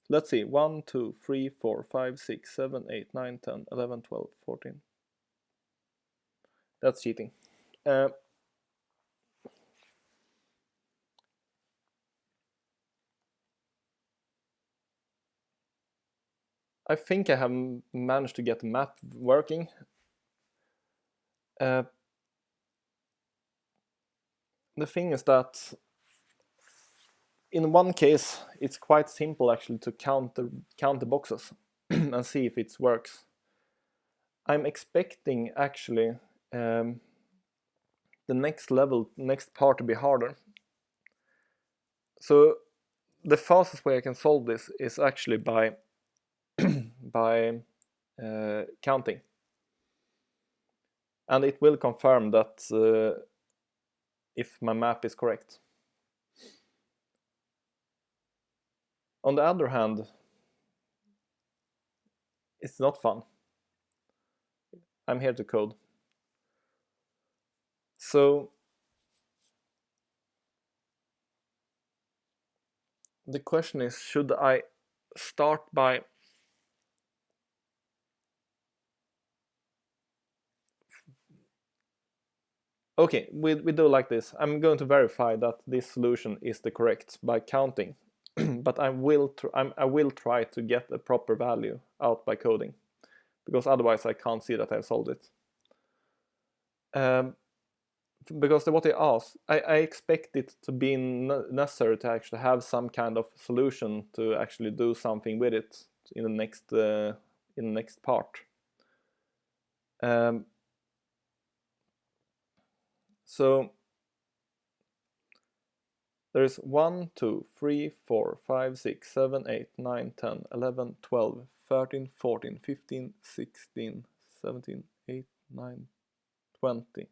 Let's see, 1 2 3 4 5 6 7 8 9 10 11 12 14. That's cheating. I think I have managed to get the map working. The thing is that in one case it's quite simple actually to count the boxes and see if it works. I'm expecting actually the next part to be harder. So the fastest way I can solve this is actually by counting, and it will confirm that if my map is correct. On the other hand, it's not fun. I'm here to code. So the question is, should I start by okay, we do like this. I'm going to verify that this solution is the correct by counting, but I will try to get a proper value out by coding, because otherwise I can't see that I've solved it. Because what they ask, I expect it to be necessary to actually have some kind of solution to actually do something with it in the next part. So there's 1, 2, 3, 4, 5, 6, 7, 8, 9, 10, 11, 12, 13, 14, 15, 16, 17, 8, 9, 20.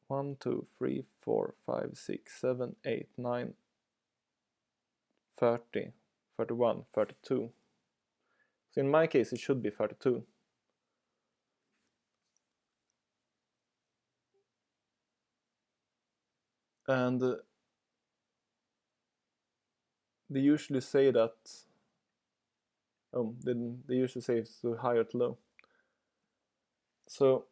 1, 2, 3, 4, 5, 6, 7, 8, 9, 30, 31, 32. So in my case it should be 32. And they usually say that they usually say it's too high or too low. So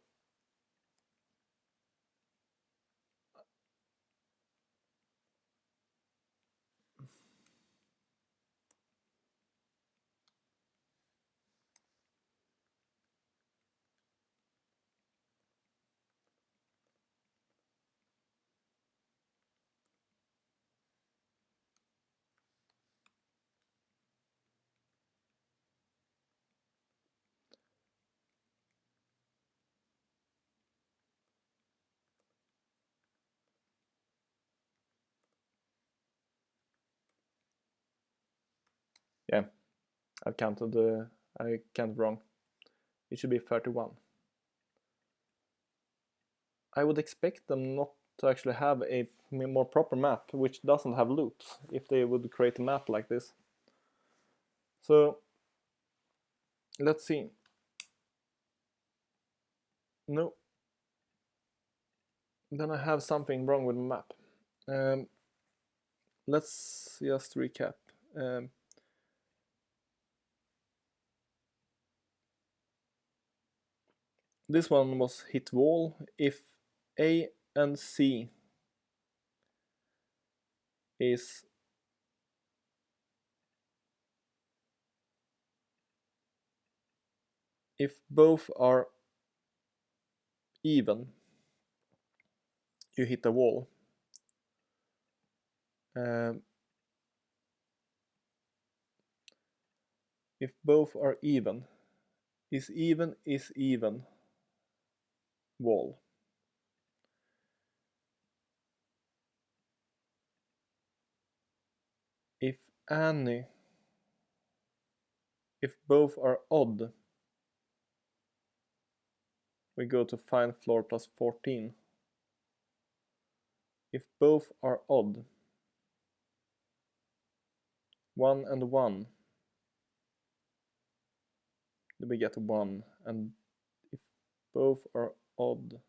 yeah, I counted wrong. It should be 31. I would expect them not to actually have a more proper map which doesn't have loops if they would create a map like this. So let's see. No. Then I have something wrong with the map. Let's just recap. This one was hit wall if A and C is if both are even, you hit a wall. If both are even is even, wall. If both are odd, we go to find floor plus 14. If both are odd, 1 and 1, then we get 1, and if both are odd,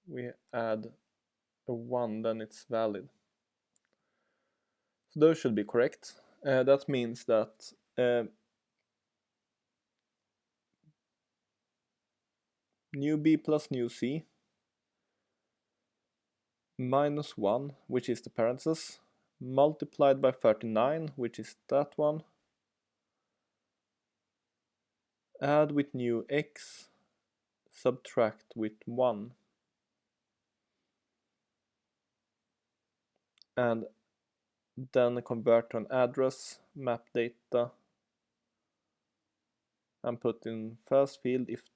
we add a 1, then it's valid. So those should be correct. That means that new b plus new c minus 1, which is the parenthesis, multiplied by 39, which is that one, add with new x, subtract with 1, and then convert to an address, map data, and put in first field if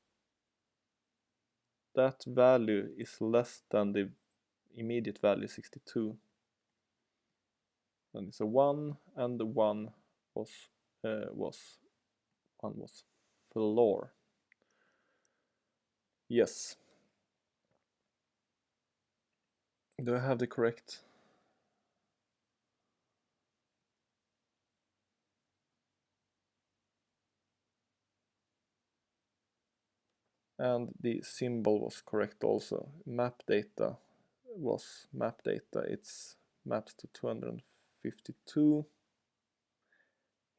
that value is less than the immediate value 62. Then it's a 1, and the 1 was floor. Yes. Do I have the correct? And the symbol was correct also. Map data was map data. It's maps to 252.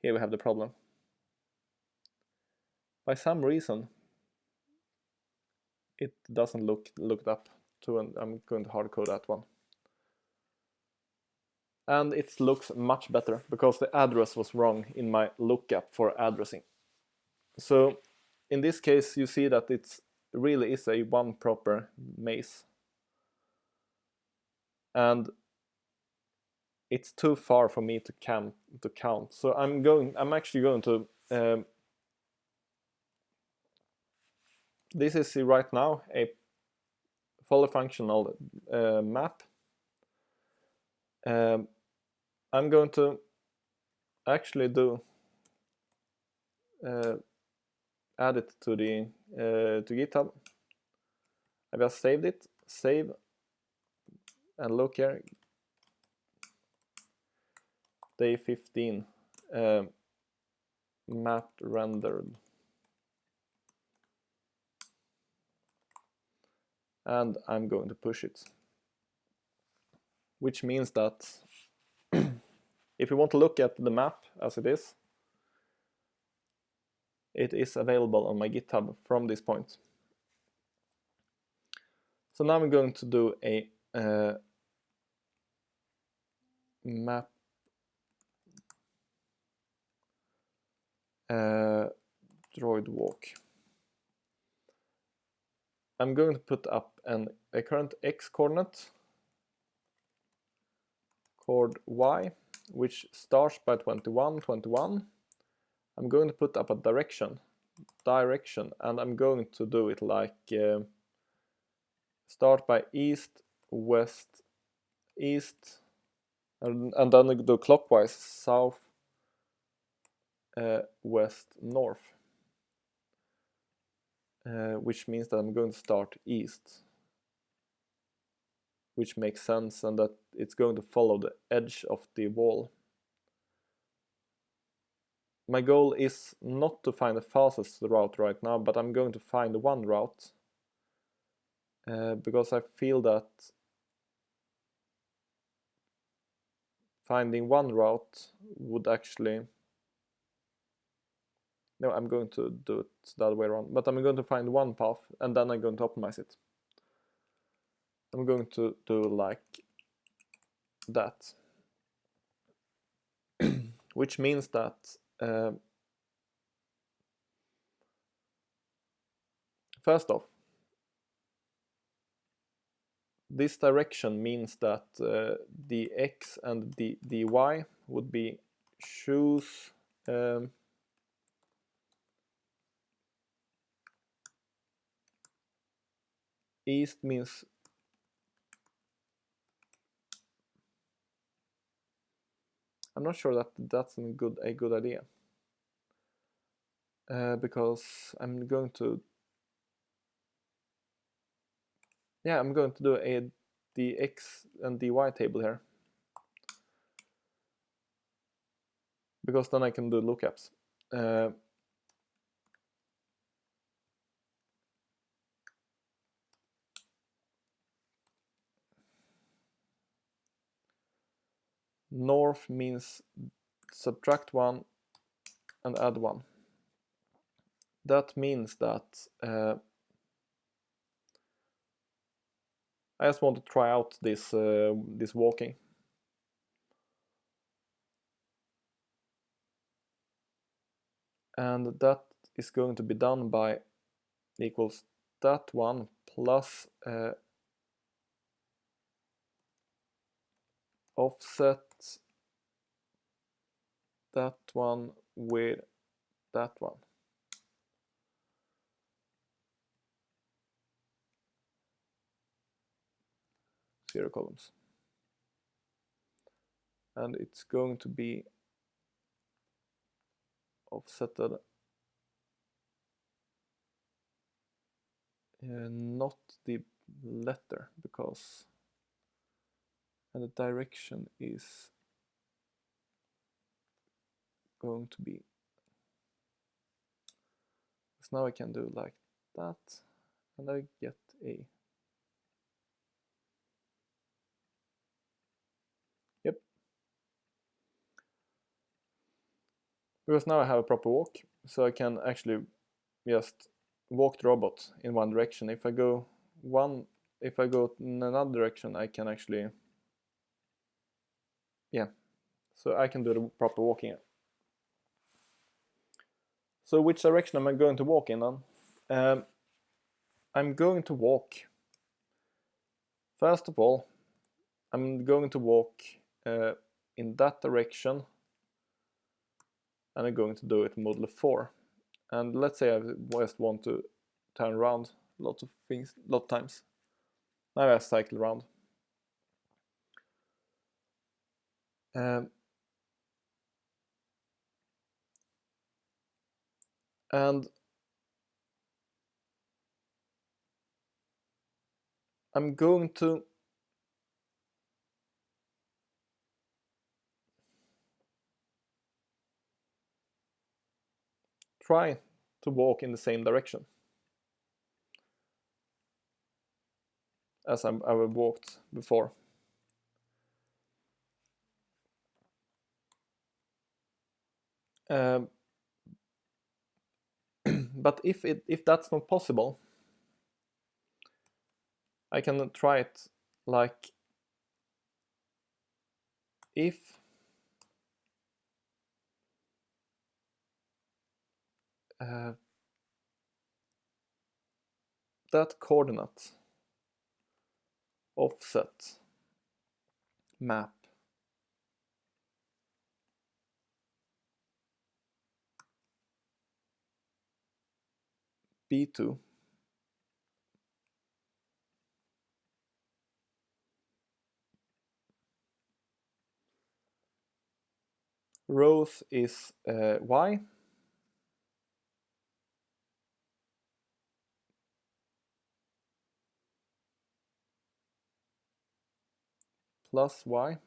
Here we have the problem. By some reason, it doesn't looked up to, and I'm going to hard code that one. And it looks much better because the address was wrong in my lookup for addressing. So in this case, you see that it really is a one proper maze. And it's too far for me to count. So I'm actually going to this is right now a fully functional map. I'm going to actually do add it to the to GitHub. I just saved it, save, and look here, day 15, map rendered, and I'm going to push it, which means that if you want to look at the map as it is available on my GitHub from this point. So now I'm going to do a map droid walk. I'm going to put up a current x coordinate, chord y, which starts by 21, 21. I'm going to put up a direction, and I'm going to do it like start by east, west, east, and then do clockwise, south, west, north, which means that I'm going to start east, which makes sense, and that it's going to follow the edge of the wall. My goal is not to find the fastest route right now, but I'm going to find one route because I feel that finding one route would actually... No, I'm going to do it the other way around, but I'm going to find one path and then I'm going to optimize it. I'm going to do like that, which means that first off, this direction means that the x and the y would be choose east means I'm not sure that that's a good idea, because I'm going to do the x and dy table here, because then I can do lookups. North means subtract 1 and add 1. That means that I just want to try out this walking. And that is going to be done by equals that one plus offset that one with that one. Zero columns. And it's going to be offsetted not the letter, because and the direction is going to be, so now I can do like that and I get a, yep, because now I have a proper walk, so I can actually just walk the robot in one direction. If I go in another direction, I can actually, yeah, so I can do the proper walking. So which direction am I going to walk in then? I'm going to walk, first of all, I'm going to walk in that direction, and I'm going to do it modulo 4. And let's say I just want to turn around lots of times. Now I cycle around. And I'm going to try to walk in the same direction as I've walked before. But if that's not possible, I can try it like if that coordinate offset map B2 rows is y plus y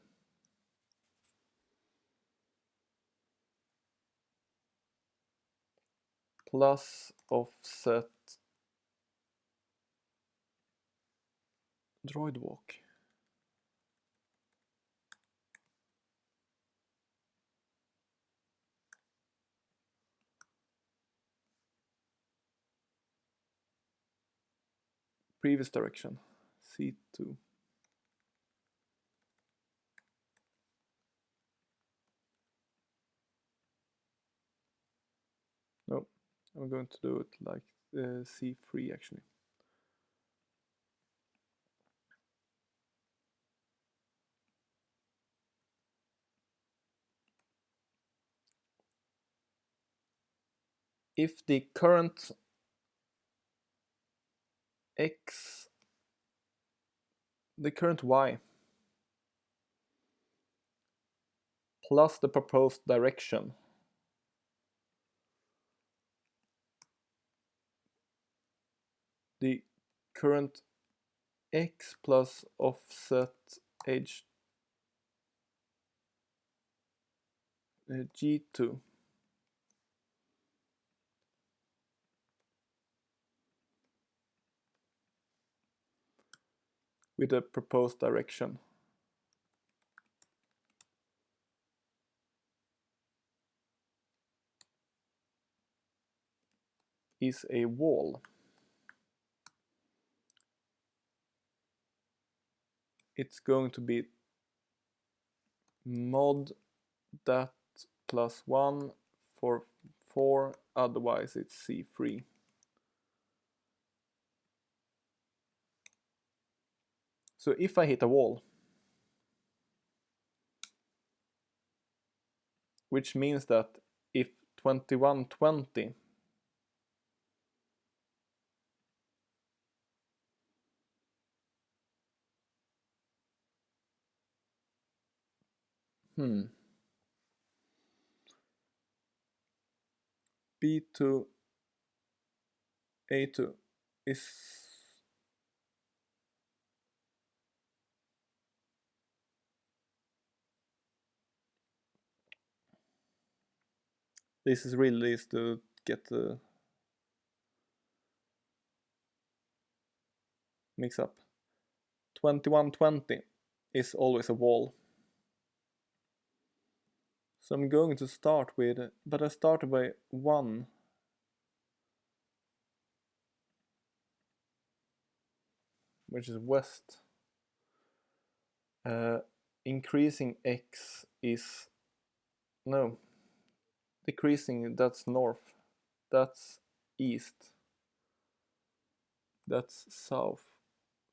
plus offset droid walk. Previous direction, C2. No, I'm going to do it like C3 actually. If the current x the current y plus the proposed direction the current x plus offset h g2 with the proposed direction is a wall. It's going to be mod that plus 1 for 4, otherwise it's C3. So if I hit a wall, which means that if 2120 B2 A2 is this is really easy to get the mix up. 2120 is always a wall. So I'm going to start with, but I started by 1. Which is west. Increasing x is, no, decreasing, that's north, that's east, that's south,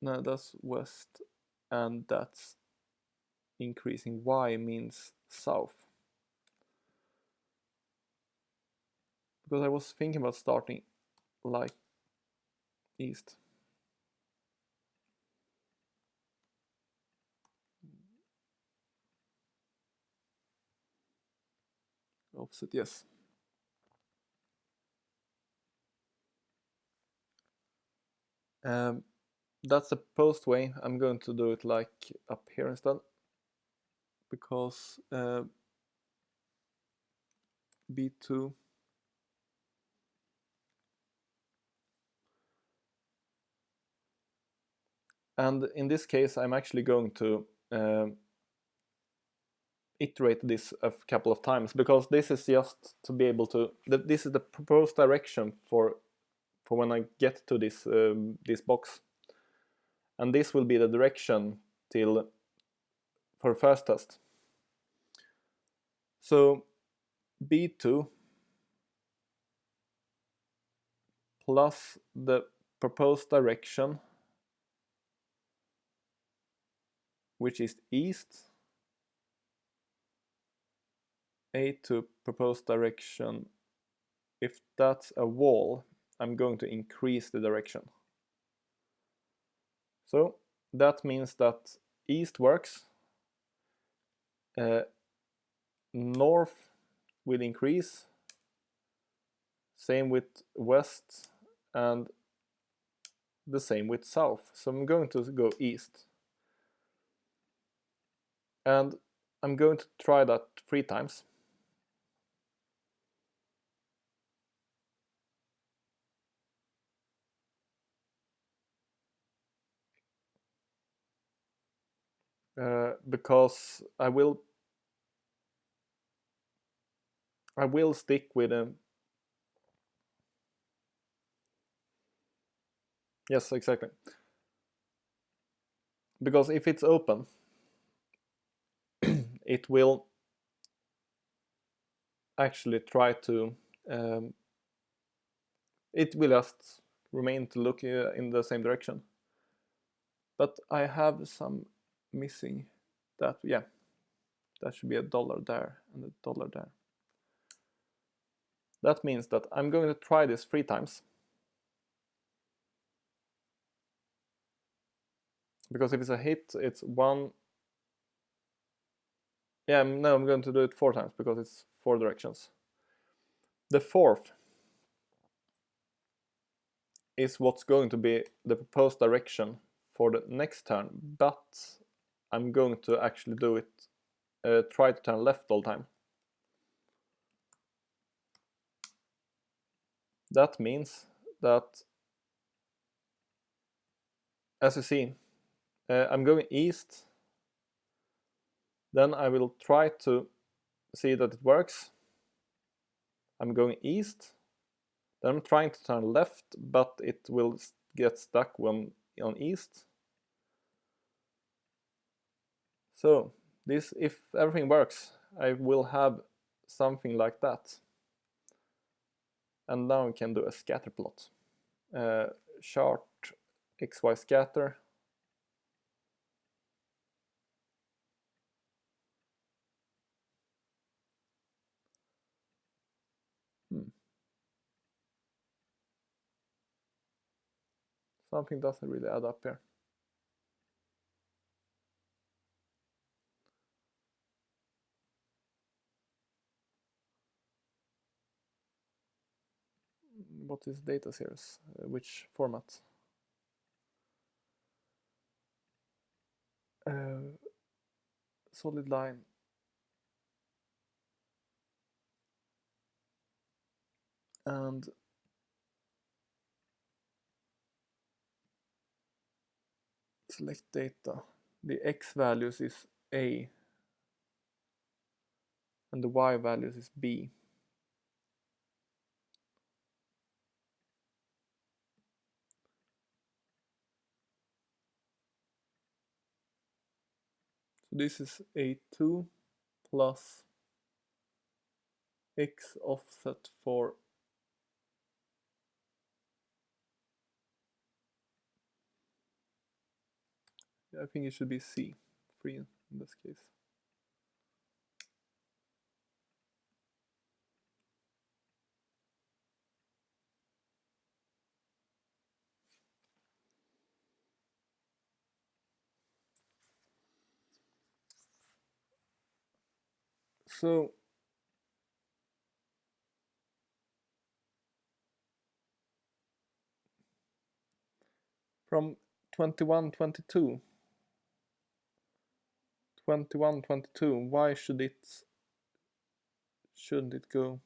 no, that's west, and that's increasing y means south. Because I was thinking about starting like east. Offset, yes. That's the post way. I'm going to do it like up here instead, because B2 and in this case I'm actually going to iterate this a couple of times, because this is just to be able to, this is the proposed direction for when I get to this this box, and this will be the direction till for first test. So B2 plus the proposed direction, which is east, A2 proposed direction, if that's a wall, I'm going to increase the direction. So that means that east works, north will increase, same with west, and the same with south. So I'm going to go east. And I'm going to try that 3 times. Because I will stick with a, yes, exactly. Because if it's open, it will actually try to, it will just remain to look in the same direction. But I have some missing that, yeah, that should be $1 there and $1 there. That means that I'm going to try this 3 times. because if it's a hit, it's 1. Yeah, no, I'm going to do it 4 times because it's 4 directions. The fourth is what's going to be the proposed direction for the next turn, but I'm going to actually do it, try to turn left all the time. That means that, as you see, I'm going east, then I will try to see that it works. I'm going east, then I'm trying to turn left, but it will get stuck when on east. So this, if everything works, I will have something like that. And now we can do a scatter plot. Chart XY scatter. Something doesn't really add up here. What is data series? Which format? Solid line. And select data. The X values is A and the Y values is B. So this is A2 plus X offset for I think it should be C, 3 in this case. So from 21, 22, why shouldn't it go?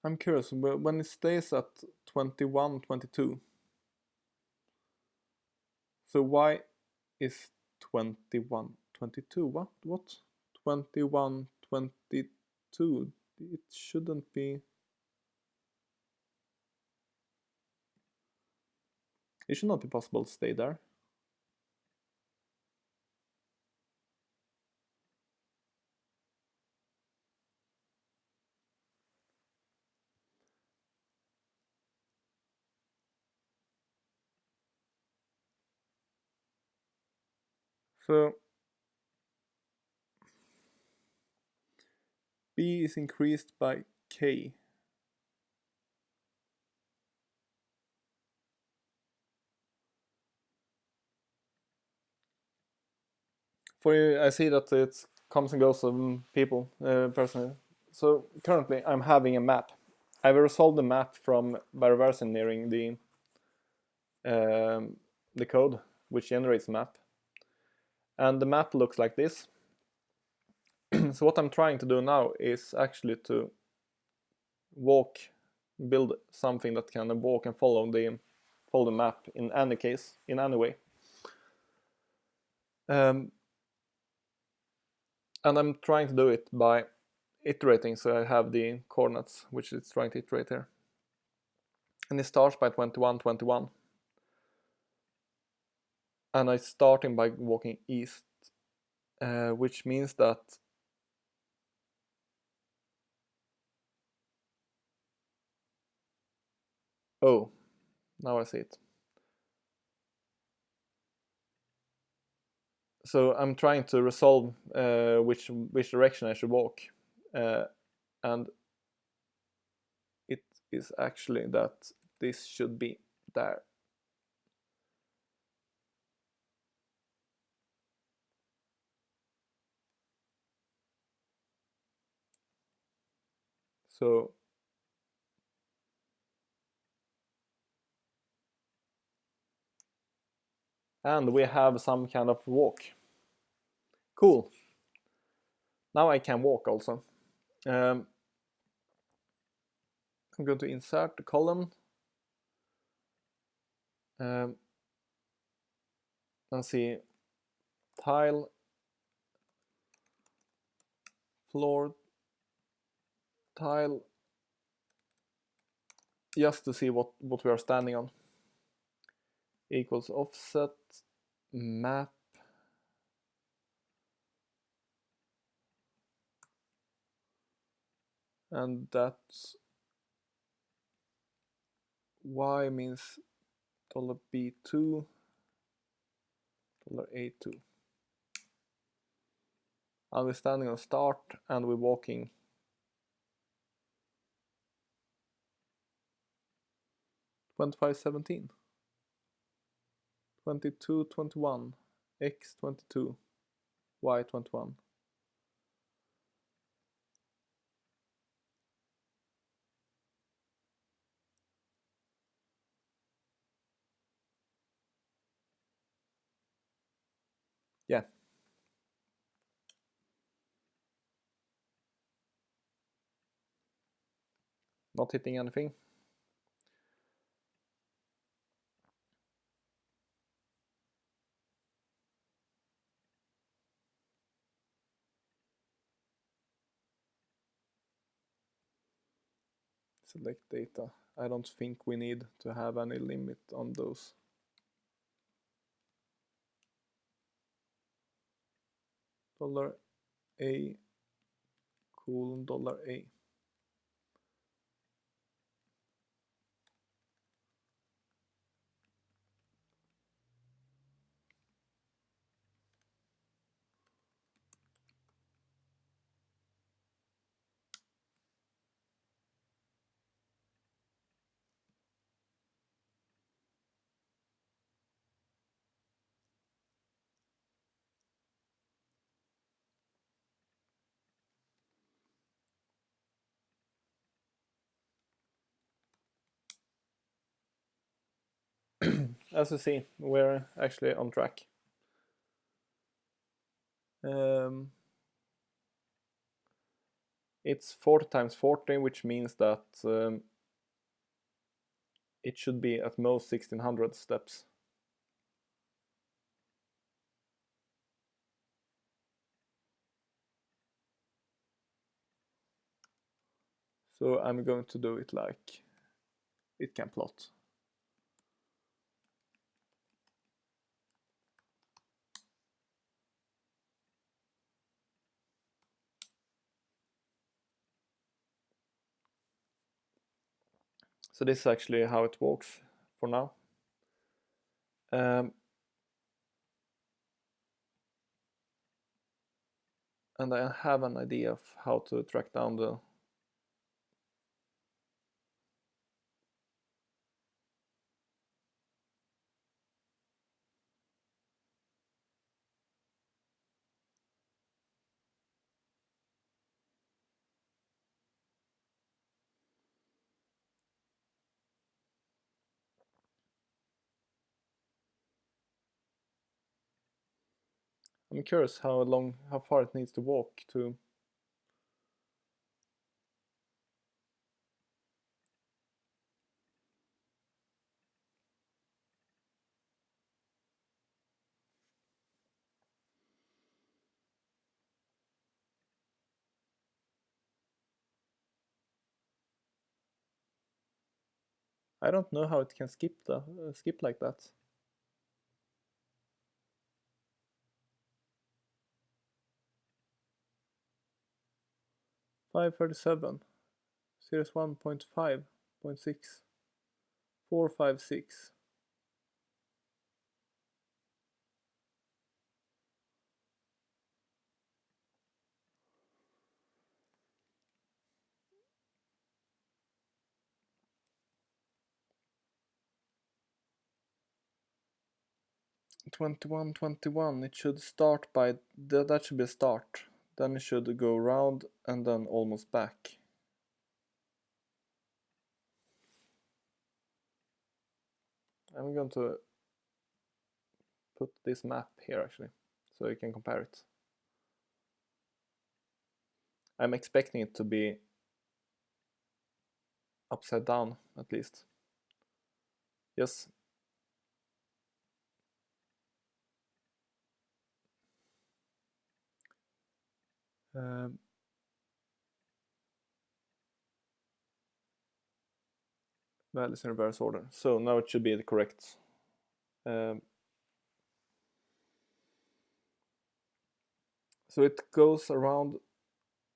I'm curious, when it stays at 21, 22, so why is 21, 22? What? 21, 22? It shouldn't be. It should not be possible to stay there. So B is increased by K. I see that it comes and goes of people personally. So currently I'm having a map. I've resolved the map by reverse engineering the code which generates the map. And the map looks like this. So what I'm trying to do now is actually to build something that can walk and follow the map in any case, in any way. And I'm trying to do it by iterating, so I have the coordinates which it's trying to iterate here. And it starts by 21, 21. And I'm starting by walking east, which means that oh, Now I see it. So I'm trying to resolve which direction I should walk, and it is actually that this should be there. So and we have some kind of walk. Cool. Now I can walk also. I'm going to insert the column and see tile, floor, tile, just to see what we are standing on. Equals offset map, and that's y means $B2, $A2. And we're standing on start and we're walking 2517, 2221, x22, y21. Yeah. Not hitting anything. Select data. I don't think we need to have any limit on those. $A colon $A. As you see, we're actually on track. It's 40 times 40, which means that it should be at most 1600 steps. So I'm going to do it like it can plot. So this is actually how it works for now. And I have an idea of how to track down the I'm curious how far it needs to walk to. I don't know how it can skip like that. .537, series 1.5.6, 4, 5, 6. $21, $21. It should start by that should be a start. Then it should go around and then almost back. I'm going to put this map here actually, so you can compare it. I'm expecting it to be upside down at least. Yes. Values in reverse order. So now it should be the correct. So it goes around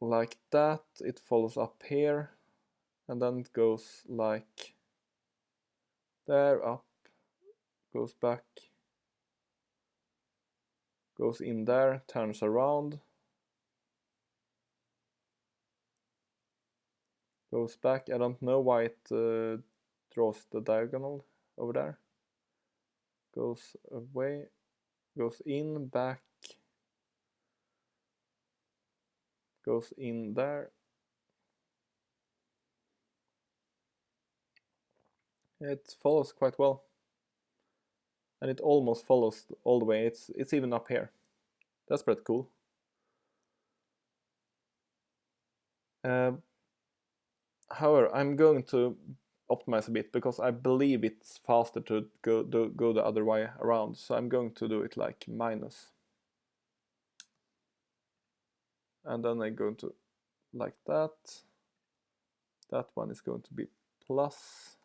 like that. It follows up here, and then it goes like there, up, goes back, goes in there, turns around, goes back. I don't know why it draws the diagonal over there. Goes away, goes in, back, goes in there. It follows quite well, and it almost follows all the way. It's even up here. That's pretty cool. However, I'm going to optimize a bit because I believe it's faster to go the other way around. So I'm going to do it like minus, and then I'm going to like that. That one is going to be plus.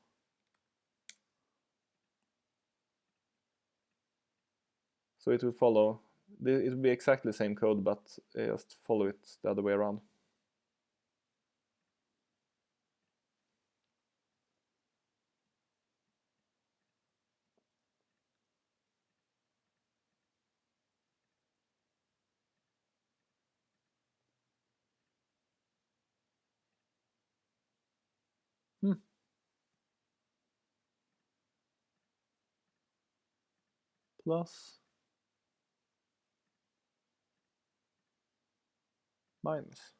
So it will follow. It will be exactly the same code, but just follow it the other way around. Plus, minus.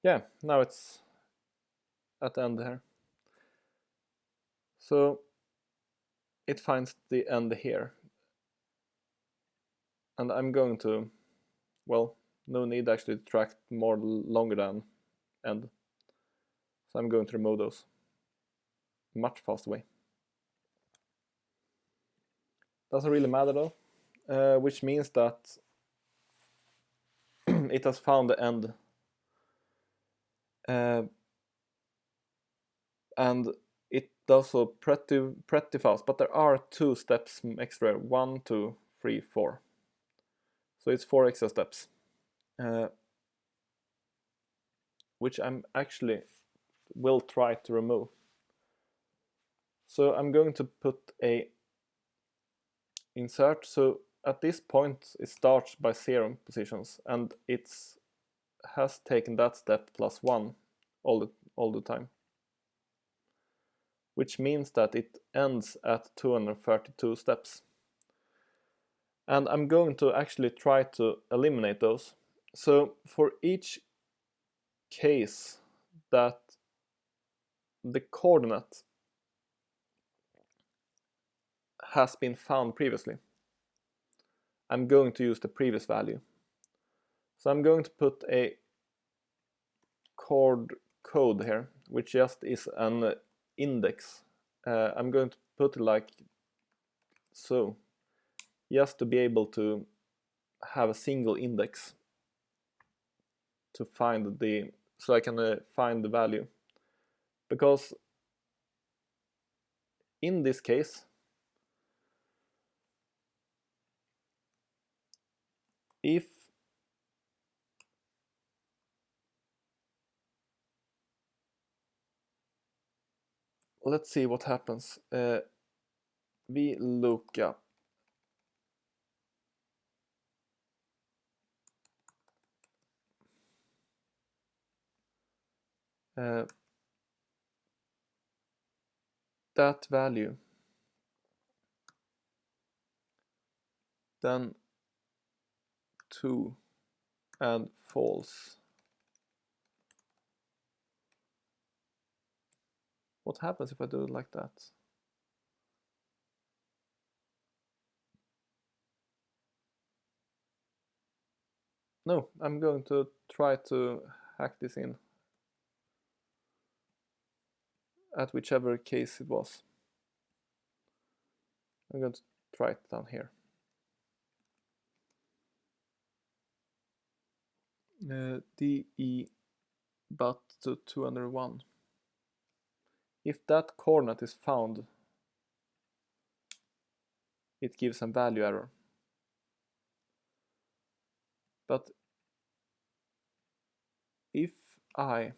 Yeah, now it's at the end here. So it finds the end here. And I'm going to, well, no need actually to track more longer than end. So I'm going to remove those much faster way. Doesn't really matter though, which means that it has found the end. And it does so pretty fast, but there are 2 steps extra, 1, 2, 3, 4. So it's 4 extra steps, which I'm actually will try to remove. So I'm going to put a insert. So at this point it starts by 0 positions, and it's has taken that step plus 1 all the time, which means that it ends at 232 steps. And I'm going to actually try to eliminate those. So for each case that the coordinate has been found previously, I'm going to use the previous value. So I'm going to put a code here, which just is an index. I'm going to put it like so, just to be able to have a single index to find so I can find the value. Because in this case, if let's see what happens. We look up that value, then 2 and false. What happens if I do it like that? No, I'm going to try to hack this in at whichever case it was. I'm going to try it down here. DE but to 201. If that coordinate is found, it gives a value error. But if I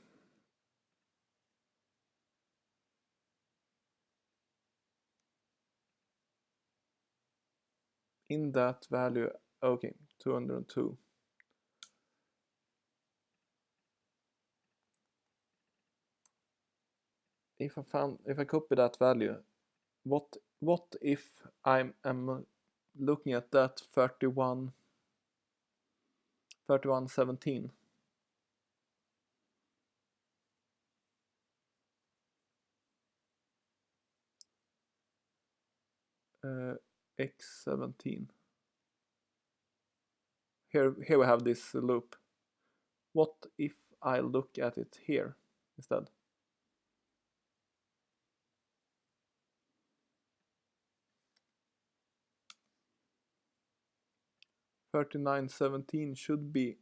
in that value, okay, 202. If I copy that value, what if I'm looking at that 3117? X17. Here we have this loop. What if I look at it here instead? $39.17 should be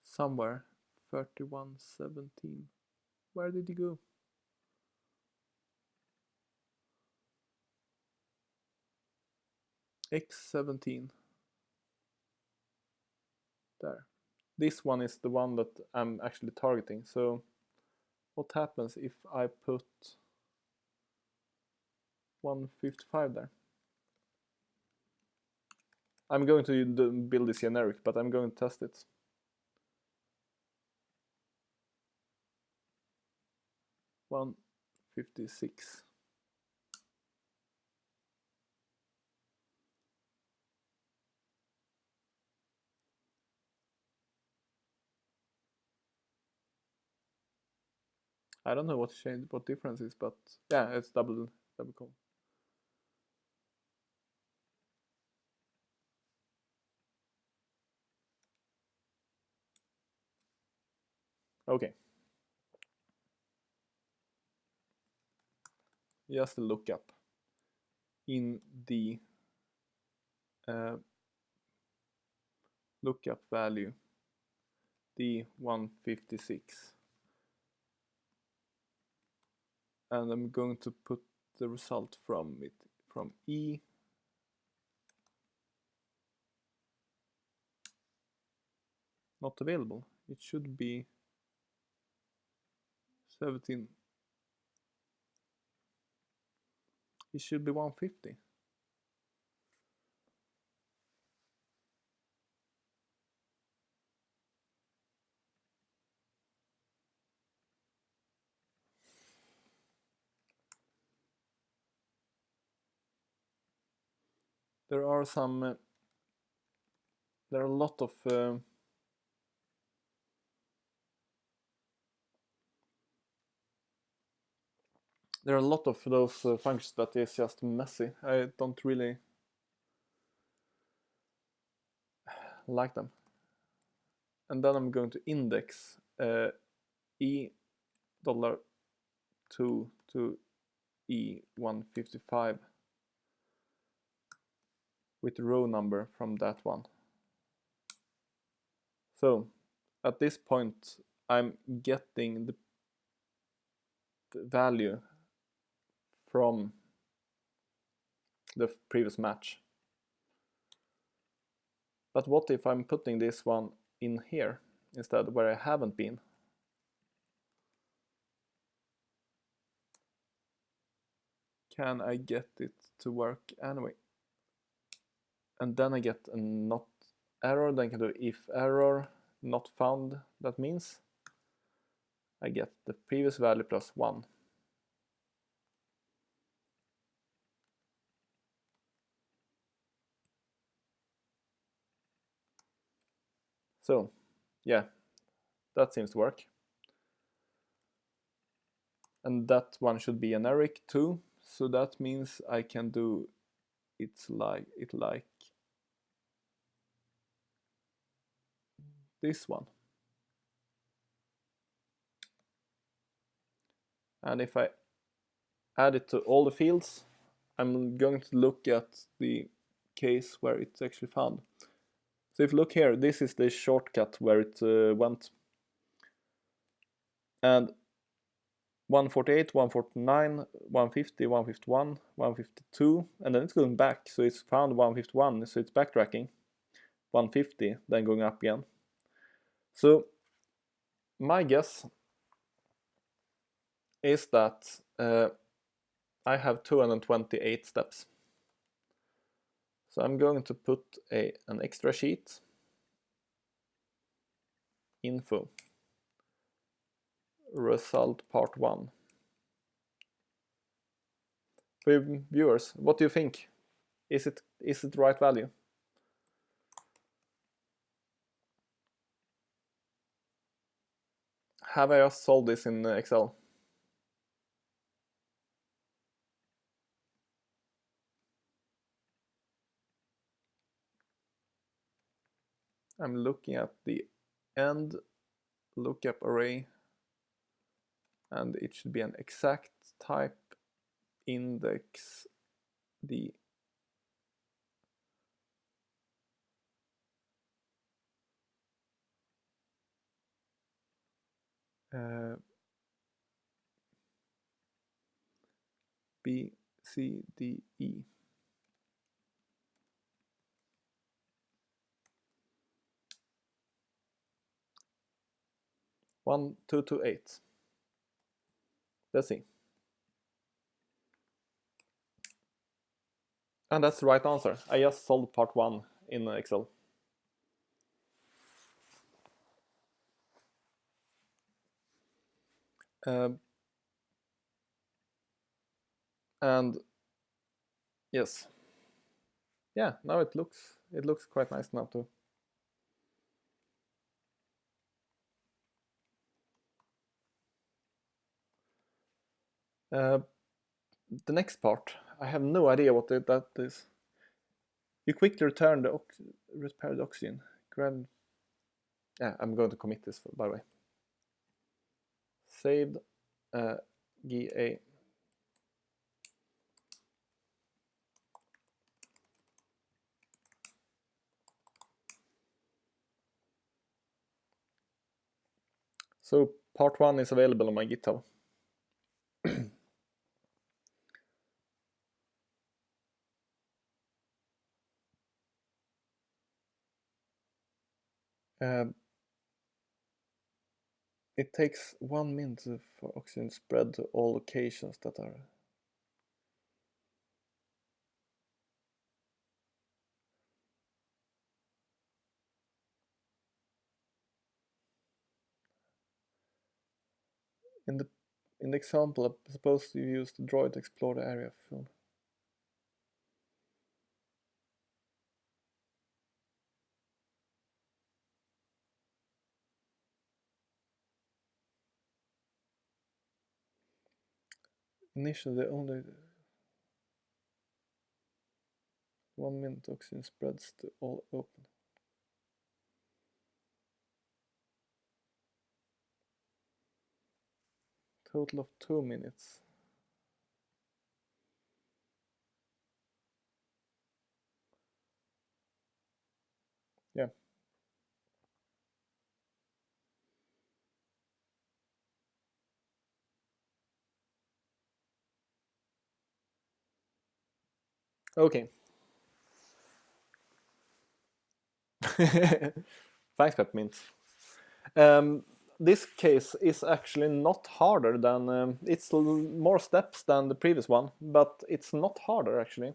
somewhere. 31.17. Where did you go? X17. There. This one is the one that I'm actually targeting. So what happens if I put 155 there? I'm going to build this generic, but I'm going to test it. $156. I don't know what difference is, but yeah, it's double column. Okay. Just a lookup in the lookup value, the 156, and I'm going to put the result from E not available. It should be 17. It should be 150. There are some. There are a lot of. There are a lot of those functions that is just messy. I don't really like them. And then I'm going to index E$2 to E155 with the row number from that one. So at this point I'm getting value from the previous match. But what if I'm putting this one in here instead, where I haven't been? Can I get it to work anyway? And then I get a not error, then I can do if error not found. That means I get the previous value plus 1. So yeah, that seems to work. And that one should be an Eric too. So that means I can do it like this one. And if I add it to all the fields, I'm going to look at the case where it's actually found. So if you look here, this is the shortcut where it went. And 148, 149, 150, 151, 152, and then it's going back. So it's found 151, so it's backtracking. 150, then going up again. So my guess is that I have 228 steps. So I'm going to put an extra sheet, info, result part 1. For viewers, what do you think? Is it the right value? Have I just solved this in Excel? I'm looking at the end lookup array, and it should be an exact type index d. B, C, D, E. One, two, two, eight. Let's see. And that's the right answer. I just solved part 1 in Excel. And yes, yeah, now it looks quite nice now too. The next part, I have no idea what that is. You quickly repair the oxygen. Yeah, I'm going to commit this, by the way. Saved GA. So part 1 is available on my GitHub. It takes 1 minute for oxygen spread to all locations that are. In the example, I'm supposed to use the droid to explore the area film. Initially, only 1 minute oxygen spreads to all open. Total of 2 minutes. Yeah. Okay. Thanks, Peppermint. This case is actually not harder than it's more steps than the previous one, but it's not harder actually,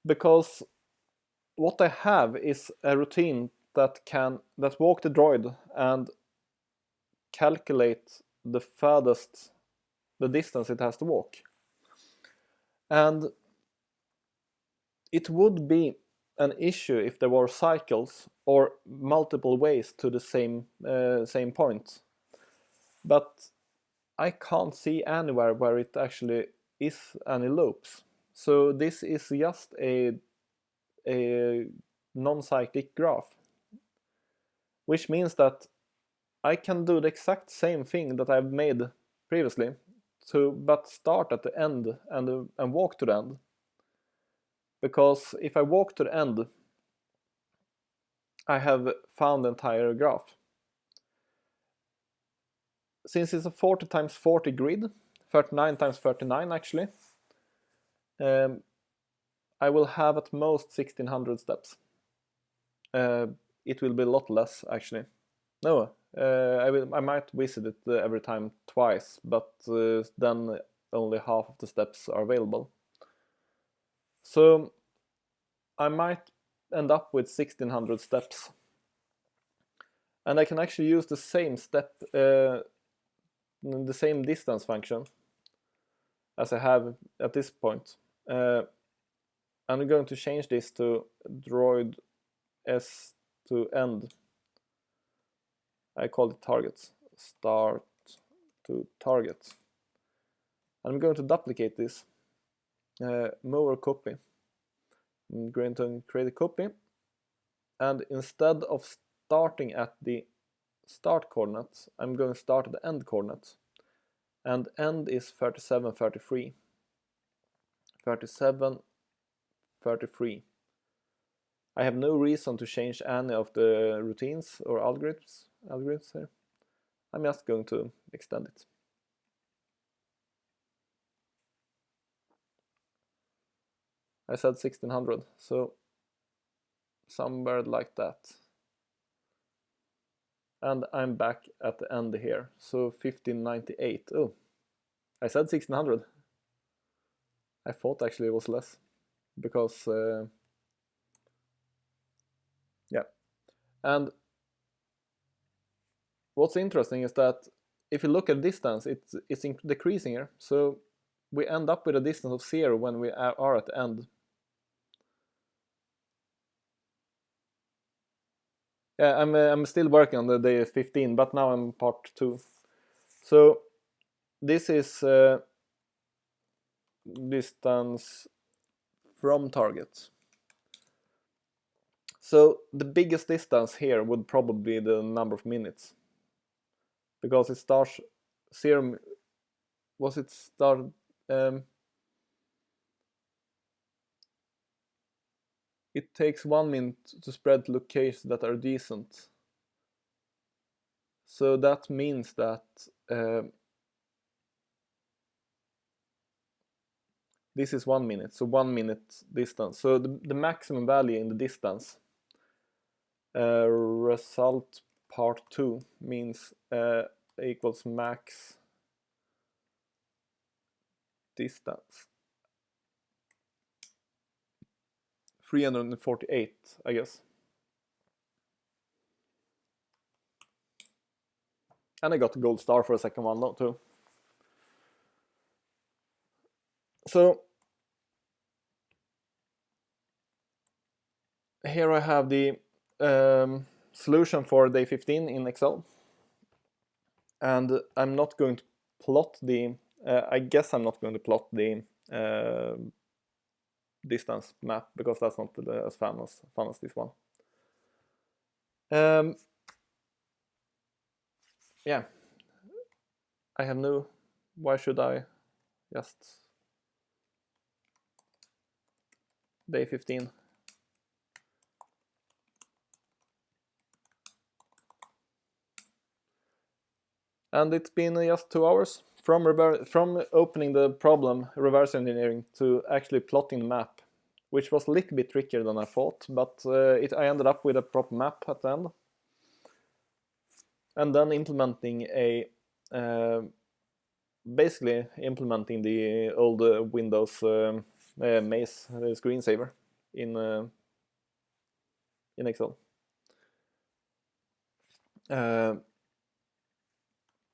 because what I have is a routine that walk the droid and calculate the distance it has to walk. And it would be an issue if there were cycles or multiple ways to the same point. But I can't see anywhere where it actually is any loops. So this is just a non-cyclic graph, which means that I can do the exact same thing that I've made previously, but start at the end and walk to the end. Because if I walk to the end, I have found the entire graph. Since it's a 40 times 40 grid, 39 times 39 actually, I will have at most 1600 steps. It will be a lot less actually. No, I might visit it every time twice, but then only half of the steps are available. So I might end up with 1600 steps. And I can actually use the same step, the same distance function as I have at this point. I'm going to change this to droid s to end. I call it targets. Start to target. I'm going to duplicate this. Move or copy. I'm going to create a copy. And instead of starting at the start coordinates, I'm going to start at the end coordinates. And end is 37, 33. 37, 33. I have no reason to change any of the routines or algorithms here. I'm just going to extend it. I said 1600, so somewhere like that. And I'm back at the end here, so 1598. Oh, I said 1600. I thought actually it was less, because yeah. And what's interesting is that if you look at distance, it's decreasing here. So we end up with a distance of 0 when we are at the end. Yeah, I'm still working on the day 15, but now I'm part 2. So this is distance from target. So the biggest distance here would probably be the number of minutes, because it starts 0. Was it start? It takes 1 minute to spread to locations that are decent. So that means that this is 1 minute, so 1 minute distance. So the maximum value in the distance result part 2 means equals max distance 348, I guess. And I got the gold star for a second one though too. So here I have the solution for day 15 in Excel. And I'm not going to plot the, I guess I'm not going to plot the distance map, because that's not as fun as this one. Yeah, I have no, why should I just day 15. And it's been just 2 hours, from opening the problem, reverse engineering, to actually plotting the map, which was a little bit trickier than I thought, but I ended up with a proper map at the end. And then implementing basically implementing the old Windows maze screensaver in Excel.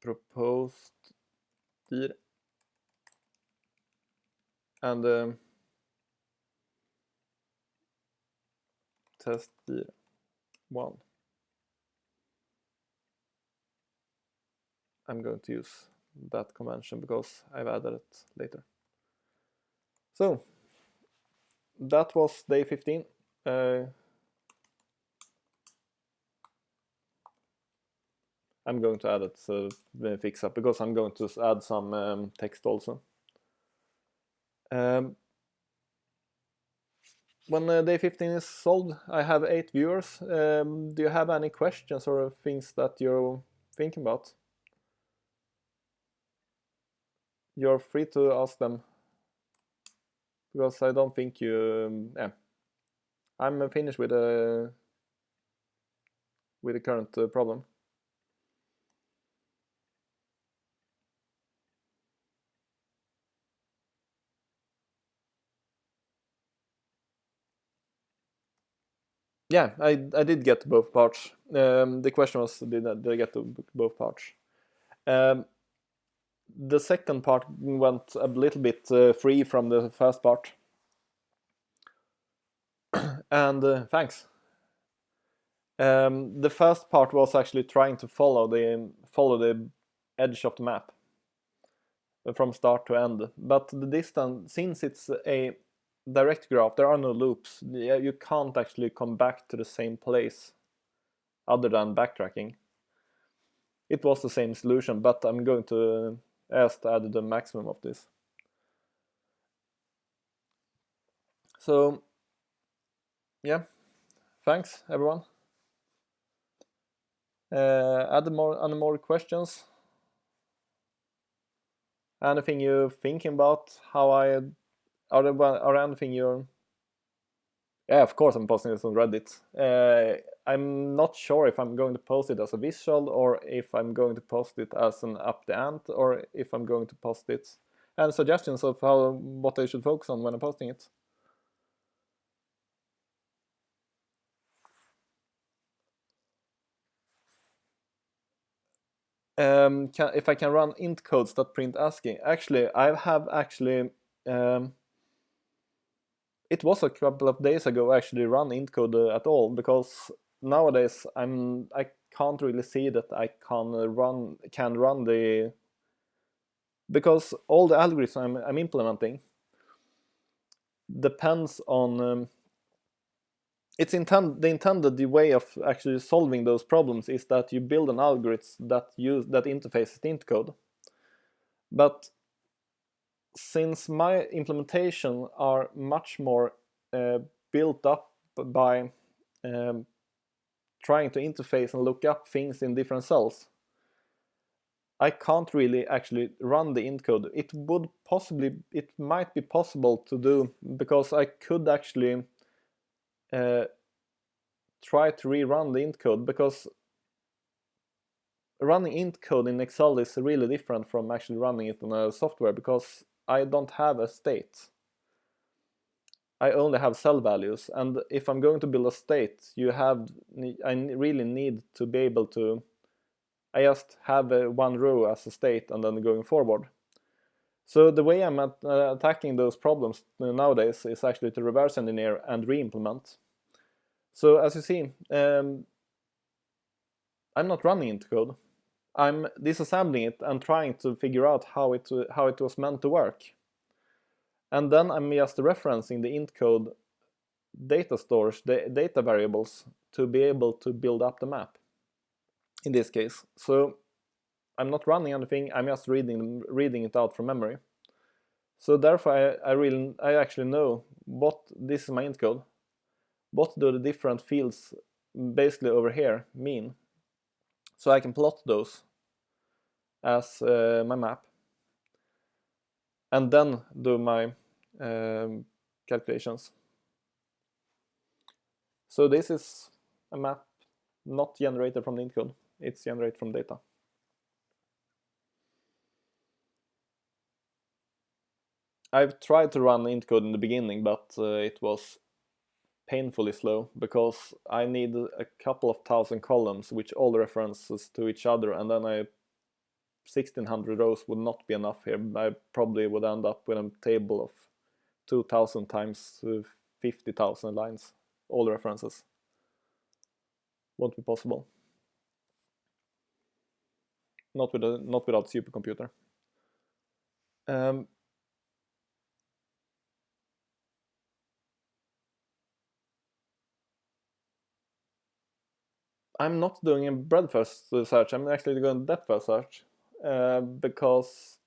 Proposed dir and test dir 1. I'm going to use that convention because I've added it later. So that was day 15. I'm going to add it fix up because I'm going to add some text also. When day 15 is solved, I have 8 viewers. Do you have any questions or things that you're thinking about? You're free to ask them, because I don't think you. I'm finished with the current problem. Yeah, I did get both parts. The question was, did I get to both parts? The second part went a little bit free from the first part. And thanks. The first part was actually trying to follow the edge of the map from start to end. But the distance, since it's a direct graph, there are no loops. You can't actually come back to the same place other than backtracking. It was the same solution, but I'm going to add the maximum of this. So yeah, thanks everyone. Any more questions? Anything you're thinking about? Are anything you're... Yeah, of course I'm posting this on Reddit. I'm not sure if I'm going to post it as a visual or if I'm going to post it as an up the ant, or if I'm going to post it. And suggestions of what I should focus on when I'm posting it. If I can run int codes that print ASCII. Actually, I have actually... it was a couple of days ago actually run int code at all, because nowadays I can't really see that I can run the... Because all the algorithms I'm implementing depends on... the way of actually solving those problems is that you build an algorithm that interfaces int code. But since my implementation are much more built up by trying to interface and look up things in different cells, I can't really actually run the int code. It might be possible to do, because I could actually try to rerun the int code, because running int code in Excel is really different from actually running it in a software, because I don't have a state. I only have cell values, and if I'm going to build a state, I really need to be able to... I just have one row as a state and then going forward. So the way I'm attacking those problems nowadays is actually to reverse engineer and re-implement. So as you see, I'm not running int code. I'm disassembling it and trying to figure out how it was meant to work. And then I'm just referencing the int code data stores, the data variables, to be able to build up the map in this case. So I'm not running anything, I'm just reading it out from memory. So therefore I actually know what this is my int code. What do the different fields basically over here mean? So I can plot those as my map. and then do my calculations. So this is a map not generated from the int code, it's generated from data. I've tried to run int code in the beginning, but it was painfully slow because I need a couple of thousand columns which all references to each other, and then 1600 rows would not be enough here. I probably would end up with a table of 2000 times 50,000 lines, all references. Won't be possible. Not without supercomputer. I'm not doing a breadth first search. I'm actually doing depth first search because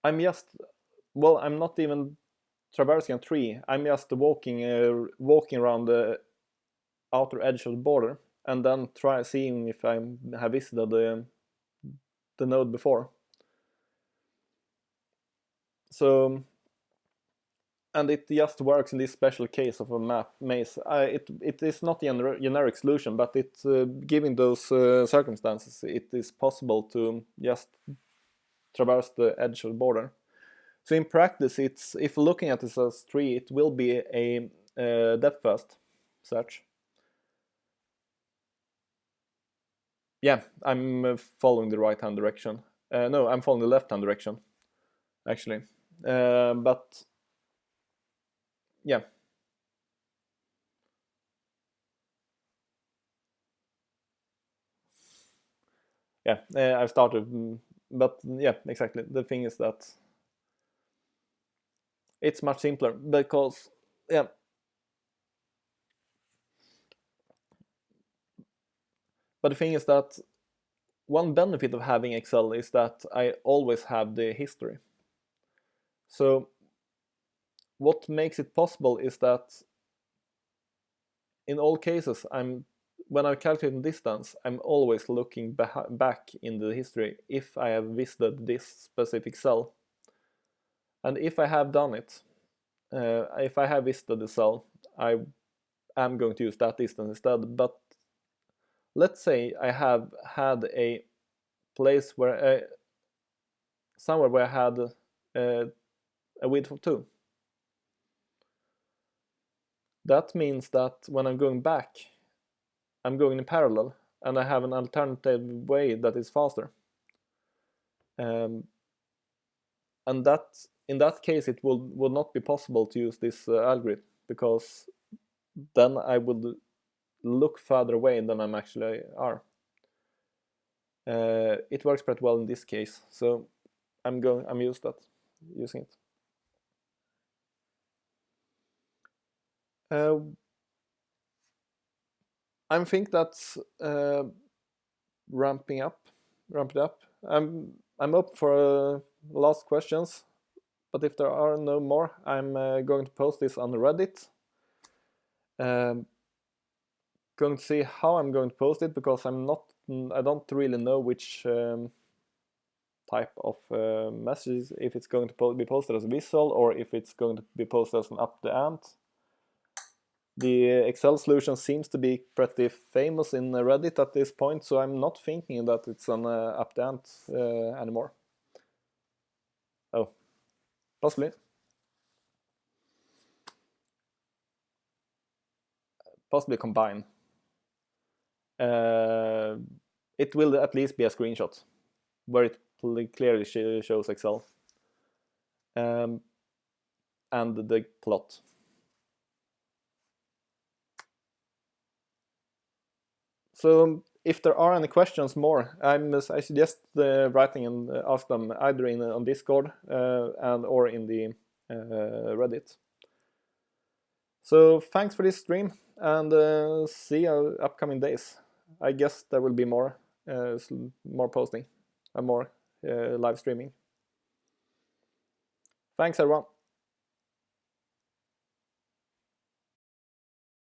I'm not even traversing a tree. I'm just walking around the outer edge of the border and then seeing if I have visited the node before. So, and it just works in this special case of a maze. It is not a generic solution, but it's given those circumstances, it is possible to just traverse the edge of the border. So in practice, if looking at this as tree, it will be a depth first search. Yeah, I'm following the right-hand direction. No, I'm following the left-hand direction, actually. But yeah. Yeah, I've started, but yeah, exactly. The thing is that it's much simpler because, yeah. But the thing is that one benefit of having Excel is that I always have the history. So what makes it possible is that in all cases, when I calculate distance, I'm always looking back in the history if I have visited this specific cell. And if I have done it, if I have visited the cell, I am going to use that distance instead. But let's say I have had a place where somewhere where I had a width of 2. That means that when I'm going back, I'm going in parallel, and I have an alternative way that is faster. And that in that case, it would not be possible to use this algorithm, because then I would look further away than I'm actually are. It works pretty well in this case, so I'm using it. I think that's ramping up. I'm up for last questions, but if there are no more, I'm going to post this on Reddit. Going to see how I'm going to post it, because I don't really know which type of messages, if it's going to be posted as a visual or if it's going to be posted as an up the ant. The Excel solution seems to be pretty famous in Reddit at this point, so I'm not thinking that it's an up the ant anymore. Oh, possibly. Possibly combine. It will at least be a screenshot where it clearly shows Excel and the plot. So if there are any questions more, I suggest writing and ask them either on Discord or in the Reddit. So thanks for this stream, and see you upcoming days. I guess there will be more posting and more live streaming. Thanks everyone.